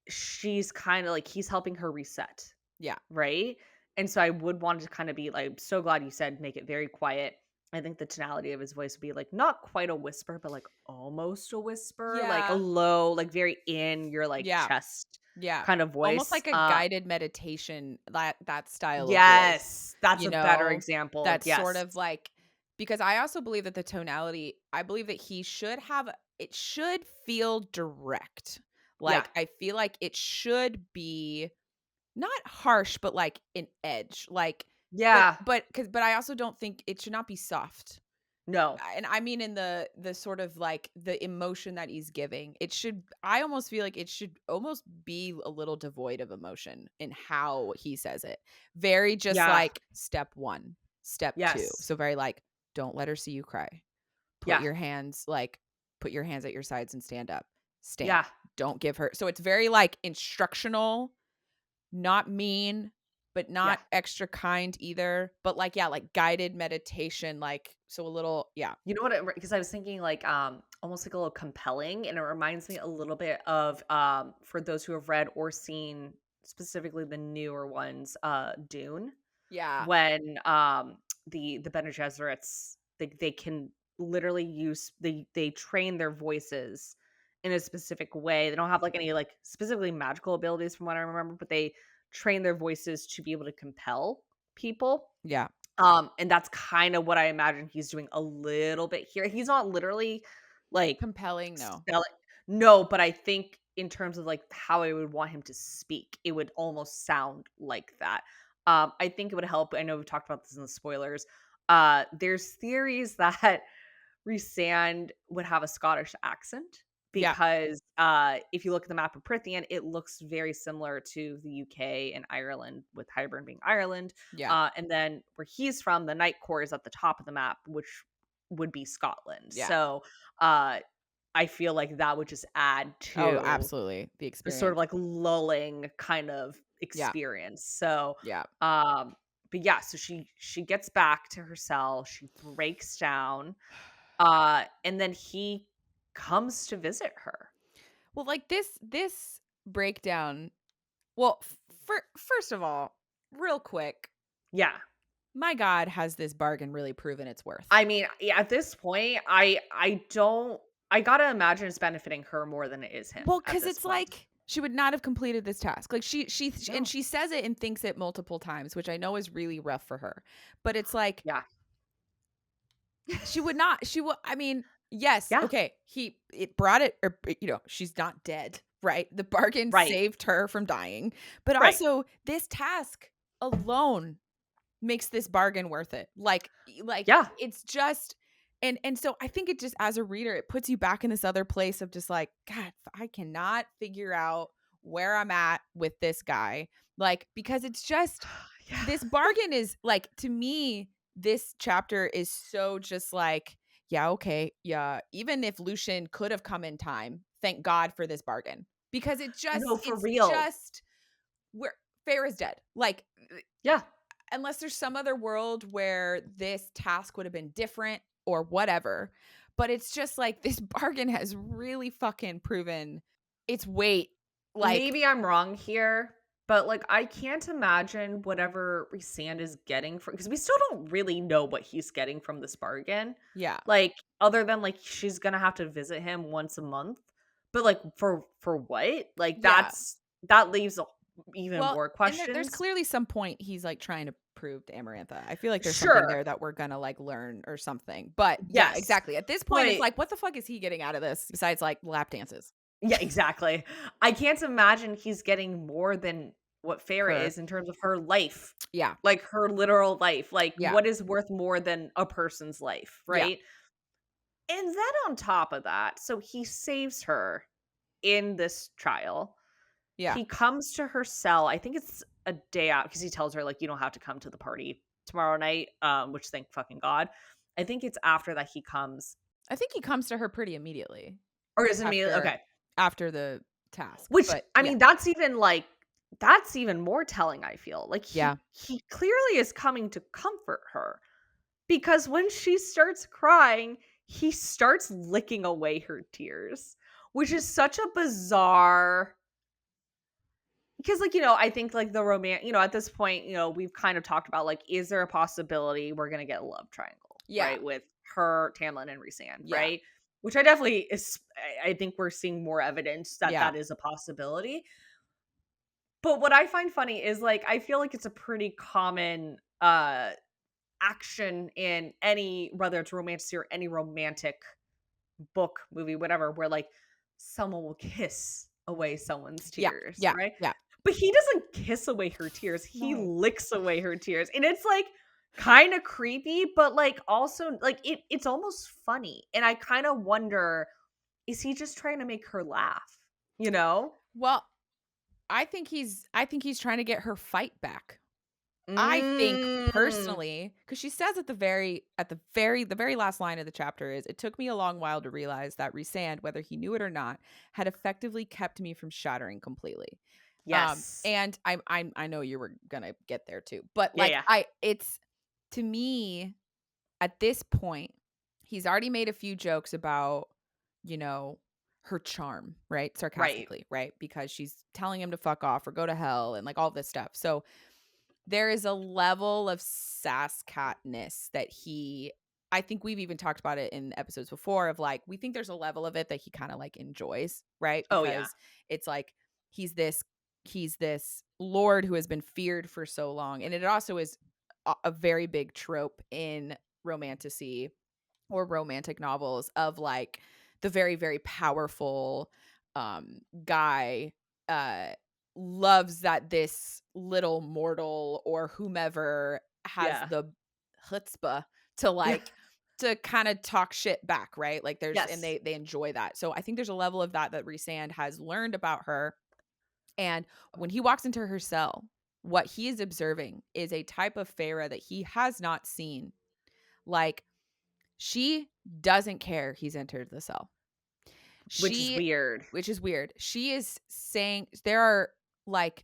S1: She's kind of like he's helping her reset,
S2: Yeah.
S1: right? And so I would want to kind of be like, I'm so glad you said make it very quiet. I think the tonality of his voice would be like not quite a whisper, but like almost a whisper, like a
S2: Yeah.
S1: low, like very in your like
S2: Yeah.
S1: chest
S2: Yeah.
S1: kind of
S2: Almost
S1: voice.
S2: like a guided meditation, that style of voice,
S1: Yes, that's
S2: you
S1: a better
S2: know?
S1: example.
S2: That's sort
S1: Yes.
S2: of like, because I also believe that the tonality, I believe that he should have, it should feel direct.
S1: Yeah.
S2: Like, I feel like it should be not harsh, but like an edge. Like,
S1: Yeah.
S2: but I also don't think it should not be soft.
S1: No.
S2: And I mean in the sort of like the emotion that he's giving, it should, I almost feel like it should almost be a little devoid of emotion in how he says it. Very just
S1: Yeah.
S2: like step 1, step 2.
S1: Yes.
S2: So very like, don't let her see you cry.
S1: Yeah.
S2: Put your hands at your sides and stand up. Stand.
S1: Yeah.
S2: Don't give her. So it's very like instructional, not mean, but
S1: Yeah.
S2: not extra kind either. But like, yeah, like guided meditation, like, so a little, yeah.
S1: You know what? Because I was thinking like almost like a little compelling, and it reminds me a little bit of for those who have read or seen specifically the newer ones, Dune,
S2: Yeah.
S1: when the Bene Gesserits they can literally use they train their voices in a specific way. They don't have like any like specifically magical abilities from what I remember, but they train their voices to be able to compel people.
S2: Yeah.
S1: And that's kind of what I imagine he's doing a little bit here. He's not literally like
S2: Compelling, no.
S1: spell it. No, but I think in terms of like how I would want him to speak, it would almost sound like that. I think it would help. I know we talked about this in the spoilers. There's theories that Rhysand would have a Scottish accent
S2: Yeah.
S1: because if you look at the map of Prythian, it looks very similar to the UK and Ireland, with Hybern being Ireland.
S2: Yeah.
S1: And then where he's from, the Night Core is at the top of the map, which would be Scotland.
S2: Yeah.
S1: So I feel like that would just add
S2: Oh,
S1: to
S2: absolutely. The
S1: the sort of
S2: experience.
S1: like lulling kind of
S2: Yeah.
S1: experience. So
S2: Yeah.
S1: but yeah, so she gets back to her cell, she breaks down, and then he comes to visit her.
S2: Well, like this breakdown. Well, first of all, real quick,
S1: Yeah.
S2: my God, has this bargain really proven its worth?
S1: I mean, yeah, at this point, I don't I gotta imagine it's benefiting her more than it is him
S2: Well,
S1: at
S2: because
S1: this
S2: it's
S1: point.
S2: like she would not have completed this task. Like and
S1: No.
S2: she says it and thinks it multiple times, which I know is really rough for her. But it's like
S1: Yeah.
S2: she would not. She would. I mean, yes,
S1: Yeah.
S2: okay. It brought it, or she's not dead, right? The bargain
S1: Right.
S2: saved her from dying, but
S1: Right.
S2: also this task alone makes this bargain worth it. Like
S1: Yeah.
S2: it's just, and so I think it just, as a reader, it puts you back in this other place of just like, God, I cannot figure out where I'm at with this guy. Like, because it's just,
S1: Yeah.
S2: this bargain is like, to me, this chapter is so just like, yeah, okay, yeah. Even if Lucien could have come in time, thank God for this bargain, because
S1: No, for
S2: it's
S1: real.
S2: just where Feyre is dead. Like,
S1: Yeah.
S2: unless there's some other world where this task would have been different, or whatever. But it's just like this bargain has really fucking proven its weight. Like,
S1: maybe I'm wrong here, but, like, I can't imagine whatever Rhysand is getting from, because we still don't really know what he's getting from this bargain.
S2: yeah.
S1: Like, other than, like, she's gonna have to visit him once a month. But, like, for what? Like,
S2: Yeah.
S1: that leaves even
S2: Well,
S1: more
S2: and there's
S1: questions.
S2: clearly some point he's like trying to prove to Amarantha. I feel like there's something
S1: Sure.
S2: there that we're gonna like learn or something. But yeah,
S1: Yes.
S2: exactly. At this point, it's
S1: But
S2: like, what the fuck is he getting out of this besides like lap dances?
S1: yeah, exactly. I can't imagine he's getting more than what Feyre
S2: Her.
S1: is in terms of her life.
S2: Yeah.
S1: Like, her literal life. Like,
S2: Yeah.
S1: what is worth more than a person's life,
S2: Yeah.
S1: right? And then on top of that, so he saves her in this trial.
S2: Yeah.
S1: He comes to her cell. I think it's a day out, because he tells her, like, you don't have to come to the party tomorrow night, which thank fucking God. I think it's after that he comes.
S2: I think he comes to her pretty immediately
S1: Or is it me?
S2: after
S1: Okay.
S2: after the task.
S1: Which,
S2: But
S1: I
S2: yeah.
S1: mean, that's even like, that's even more telling, I feel. Like,
S2: Yeah.
S1: he clearly is coming to comfort her, because when she starts crying, he starts licking away her tears, which is such a bizarre, because, like, I think, like, the romance, at this point, we've kind of talked about, like, is there a possibility we're gonna get a love triangle,
S2: Yeah.
S1: right, with her, Tamlin, and Rhysand,
S2: Yeah.
S1: right? Which I definitely is. I think we're seeing more evidence that
S2: Yeah.
S1: that is a possibility. But what I find funny is, like, I feel like it's a pretty common action in any, whether it's romantic or any romantic book, movie, whatever, where, like, someone will kiss away someone's
S2: Yeah.
S1: tears,
S2: Yeah.
S1: right?
S2: Yeah.
S1: But he doesn't kiss away her tears. He
S2: No.
S1: licks away her tears. And it's, like, kind of creepy, but, like, also, like, it's almost funny. And I kind of wonder, is he just trying to make her laugh? You know?
S2: Well, I think he's trying to get her fight back. I think
S1: Mm.
S2: personally, because she says the very last line of the chapter is, "It took me a long while to realize that Rhysand, whether he knew it or not, had effectively kept me from shattering completely."
S1: Yes.
S2: And I know you were gonna get there too, but
S1: Yeah,
S2: like
S1: yeah.
S2: it's to me at this point, he's already made a few jokes about, you know, her charm, right?
S1: Right.
S2: Sarcastically, right? Because she's telling him to fuck off or go to hell and like all this stuff. So there is a level of sass catness that I think we've even talked about it in episodes before of like, we think there's a level of it that he kind of like enjoys, right?
S1: Oh, yeah.
S2: Because it's like he's this he's this lord who has been feared for so long. And it also is a very big trope in romanticy or romantic novels of like the very, very powerful guy uh loves that this little mortal or whomever has
S1: Yeah.
S2: the chutzpah to
S1: Yeah.
S2: like to kind of talk shit back, right? Like there's and
S1: Yes.
S2: they enjoy that. So I think there's a level of that Rhysand has learned about her. And when he walks into her cell, what he is observing is a type of Feyre that he has not seen. Like she doesn't care he's entered the cell.
S1: Which is
S2: She
S1: weird.
S2: which is weird. She is saying there are like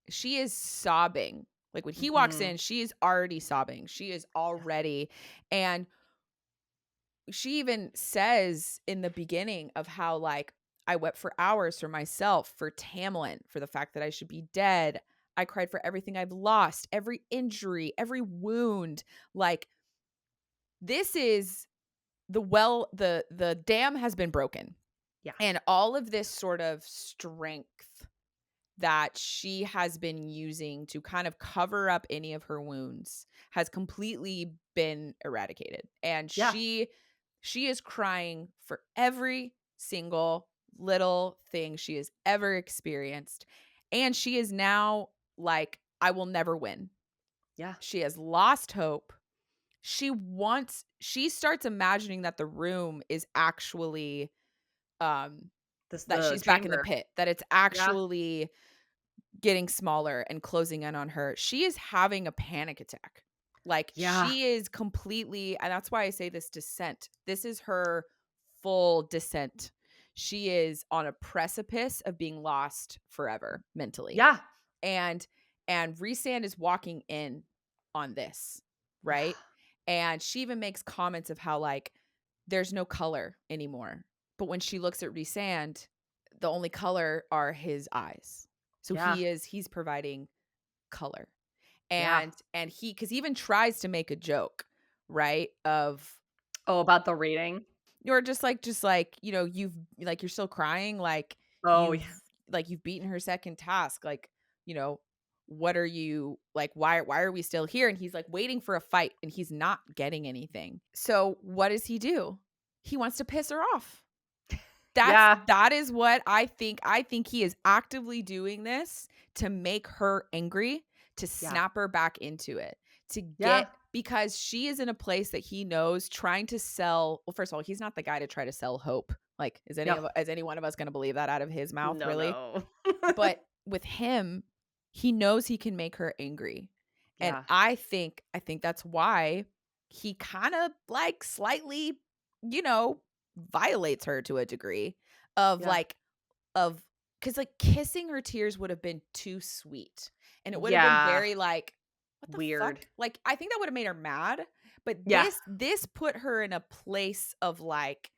S2: she is sobbing. Like when he walks
S1: Mhm.
S2: in, she is already sobbing. She is
S1: Yeah.
S2: already and she even says in the beginning of how like I wept for hours for myself, for Tamlin, for the fact that I should be dead. I cried for everything I've lost, every injury, every wound. Like this is the dam has been broken.
S1: Yeah.
S2: And all of this sort of strength that she has been using to kind of cover up any of her wounds has completely been eradicated. And
S1: Yeah.
S2: she is crying for every single little thing she has ever experienced. And she is now like, I will never win.
S1: Yeah.
S2: She has lost hope. She starts imagining that the room is actually um that
S1: The
S2: she's back in the
S1: chamber.
S2: pit, that it's
S1: Yeah.
S2: actually getting smaller and closing in on her. She is having a panic attack. Like
S1: Yeah.
S2: she is completely, and that's why I say this descent. This is her full descent. She is on a precipice of being lost forever mentally.
S1: Yeah.
S2: And Rhysand is walking in on this,
S1: Yeah.
S2: right? And she even makes comments of how, like, there's no color anymore. But when she looks at Rhysand, the only color are his eyes. So
S1: Yeah.
S2: he's providing color.
S1: Yeah.
S2: And he, because he even tries to make a joke, right? Of,
S1: Oh, about the reading?
S2: you're just like, you've, like, you're still crying,
S1: Oh,
S2: you've
S1: yeah.
S2: you've beaten her second task, you know, what are you like, why are we still here? And he's like waiting for a fight and he's not getting anything. So what does he do? He wants to piss her off.
S1: Yeah.
S2: That is what I think. I think he is actively doing this to make her angry, to
S1: Yeah.
S2: snap her back into it, to
S1: Yeah.
S2: get, because she is in a place that he knows trying to sell. Well, first of all, he's not the guy to try to sell hope. Like,
S1: No.
S2: is any one of us going to believe that out of his mouth,
S1: No,
S2: really?
S1: no.
S2: But with him, he knows he can make her angry. And
S1: Yeah.
S2: I think that's why he kind of, like, slightly, you know, violates her to a degree of,
S1: Yeah.
S2: like, of cuz, like, kissing her tears would have been too sweet. And it would have been
S1: Yeah.
S2: very like, what the
S1: Weird.
S2: fuck? Like, I think that would have made her mad, but
S1: Yeah.
S2: this put her in a place of, like,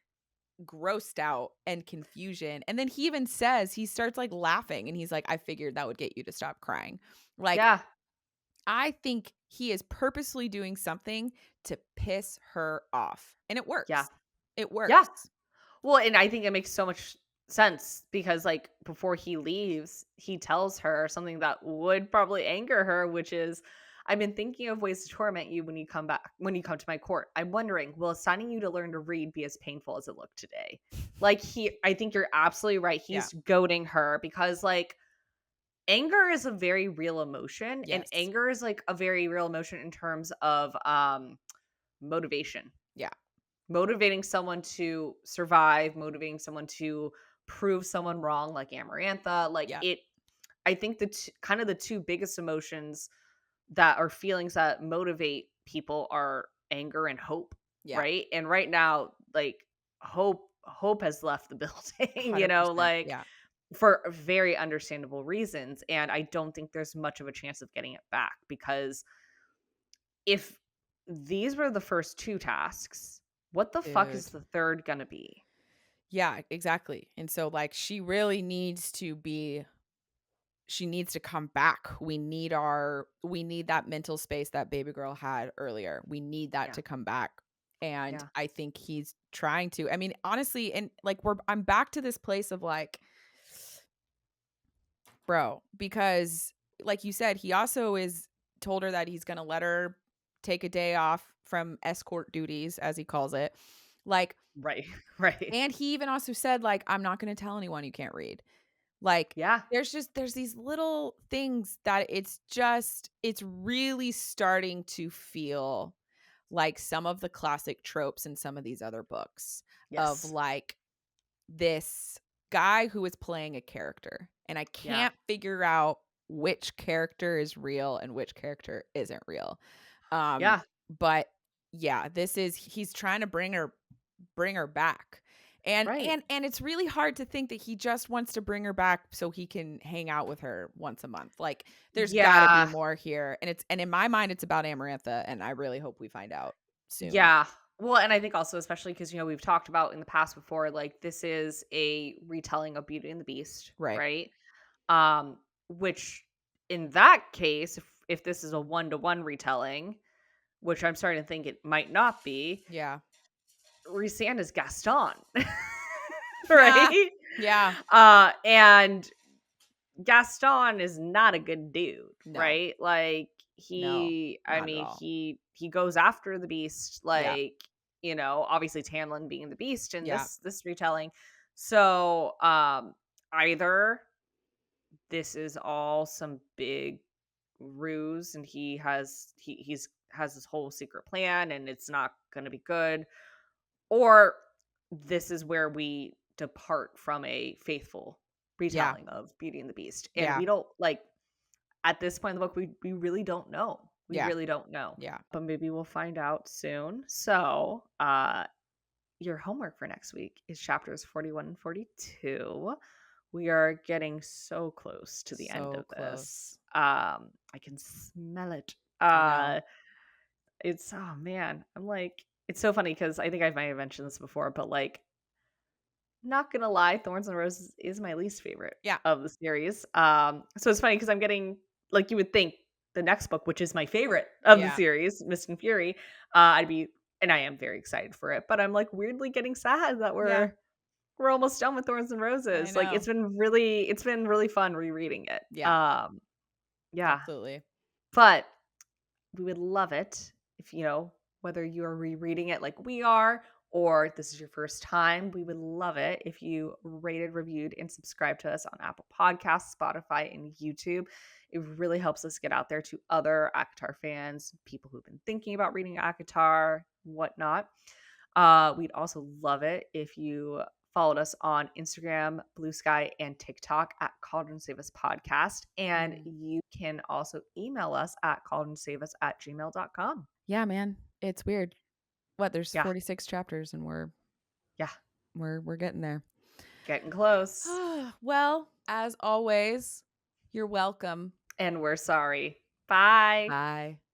S2: grossed out and confusion. And then he even says, he starts, like, laughing and he's like, I figured that would get you to stop crying. Like,
S1: Yeah.
S2: I think he is purposely doing something to piss her off. And it
S1: Yeah.
S2: works. It
S1: Yeah.
S2: works.
S1: Well, and I think it makes so much sense because, like, before he leaves, he tells her something that would probably anger her, which is, I've been thinking of ways to torment you when you come to my court. I'm wondering, will assigning you to learn to read be as painful as it looked today? Like, I think you're absolutely right.
S2: Yeah.
S1: He's goading her because, like, anger is a very real emotion, and
S2: Yes.
S1: anger is like a very real emotion in terms of motivation.
S2: Yeah.
S1: Motivating someone to survive, motivating someone to prove someone wrong, like Amarantha. Like,
S2: Yeah.
S1: I think kind of the two biggest emotions that are feelings that motivate people are anger and hope,
S2: Yeah.
S1: right? And right now, like, hope has left the building,
S2: 100%.
S1: like,
S2: Yeah.
S1: for very understandable reasons. And I don't think there's much of a chance of getting it back because if these were the first two tasks, what the fuck is
S2: Dude.
S1: the third gonna be?
S2: Yeah, exactly. And so, like, she really needs to be, she needs to come back. We need that mental space that baby girl had earlier. We need that
S1: Yeah.
S2: to come back. And
S1: Yeah.
S2: I think he's trying to. I mean, honestly, and, like, I'm back to this place of, like, bro, because, like you said, he also is told her that he's going to let her take a day off from escort duties, as he calls it. Like,
S1: Right. Right.
S2: and he even also said, like, I'm not going to tell anyone you can't read. Like,
S1: Yeah.
S2: there's these little things that it's really starting to feel like some of the classic tropes in some of these other books of,
S1: Yes.
S2: like, this guy who is playing a character, and I
S1: Yeah.
S2: can't figure out which character is real and which character isn't real. Um,
S1: Yeah.
S2: but yeah, he's trying to bring her back. And
S1: Right.
S2: and it's really hard to think that he just wants to bring her back so he can hang out with her once a month. Like, there's got to be
S1: Yeah.
S2: more here. And in my mind it's about Amarantha, and I really hope we find out soon.
S1: Yeah. Well, and I think also, especially because, we've talked about in the past before, like, this is a retelling of Beauty and the Beast,
S2: Right.
S1: right? Which in that case, if this is a one-to-one retelling, which I'm starting to think it might not be,
S2: Yeah.
S1: Rhysand is Gaston.
S2: Yeah.
S1: Right?
S2: Yeah.
S1: And Gaston is not a good dude,
S2: No.
S1: right? Like,
S2: No.
S1: I
S2: Not at
S1: mean,
S2: all.
S1: he goes after the beast,
S2: Yeah.
S1: like, obviously Tamlin being the beast in
S2: Yeah.
S1: this retelling. So, either this is all some big ruse and he's has this whole secret plan and it's not going to be good, or this is where we depart from a faithful
S2: Yeah.
S1: retelling of Beauty and the Beast. And
S2: Yeah.
S1: we don't, like, at this point in the book, we really don't know. We
S2: Yeah.
S1: really don't know.
S2: Yeah.
S1: But maybe we'll find out soon. So, your homework for next week is chapters 41 and 42. We are getting so close to the end
S2: So
S1: of
S2: close.
S1: this. I can smell it.
S2: I know.
S1: It's oh man, I'm like, it's so funny because I think I might have mentioned this before, but like, not gonna lie, Thorns and Roses is my least favorite
S2: Yeah.
S1: of the series. So it's funny because I'm getting like you would think the next book, which is my favorite of the
S2: Yeah.
S1: series, Mist and Fury, I'd be, and I am very excited for it, but I'm like weirdly getting sad that
S2: Yeah.
S1: we're almost done with Thorns and
S2: I
S1: Roses. Like
S2: know.
S1: it's been really fun rereading it.
S2: Yeah.
S1: Yeah,
S2: Absolutely.
S1: but we would love it if, whether you're rereading it like we are or this is your first time, we would love it if you rated, reviewed, and subscribed to us on Apple Podcasts, Spotify, and YouTube. It really helps us get out there to other ACOTAR fans, people who've been thinking about reading ACOTAR, whatnot. We'd also love it if you followed us on Instagram, Blue Sky, and TikTok at Cauldron Save Us Podcast. And
S2: Mm.
S1: you can also email us at cauldronsaveus@gmail.com.
S2: Yeah, man. It's weird. What, there's
S1: Yeah.
S2: 46 chapters and we're
S1: Yeah.
S2: we're getting there.
S1: Getting close.
S2: Well, as always, you're welcome.
S1: And we're sorry. Bye.
S2: Bye.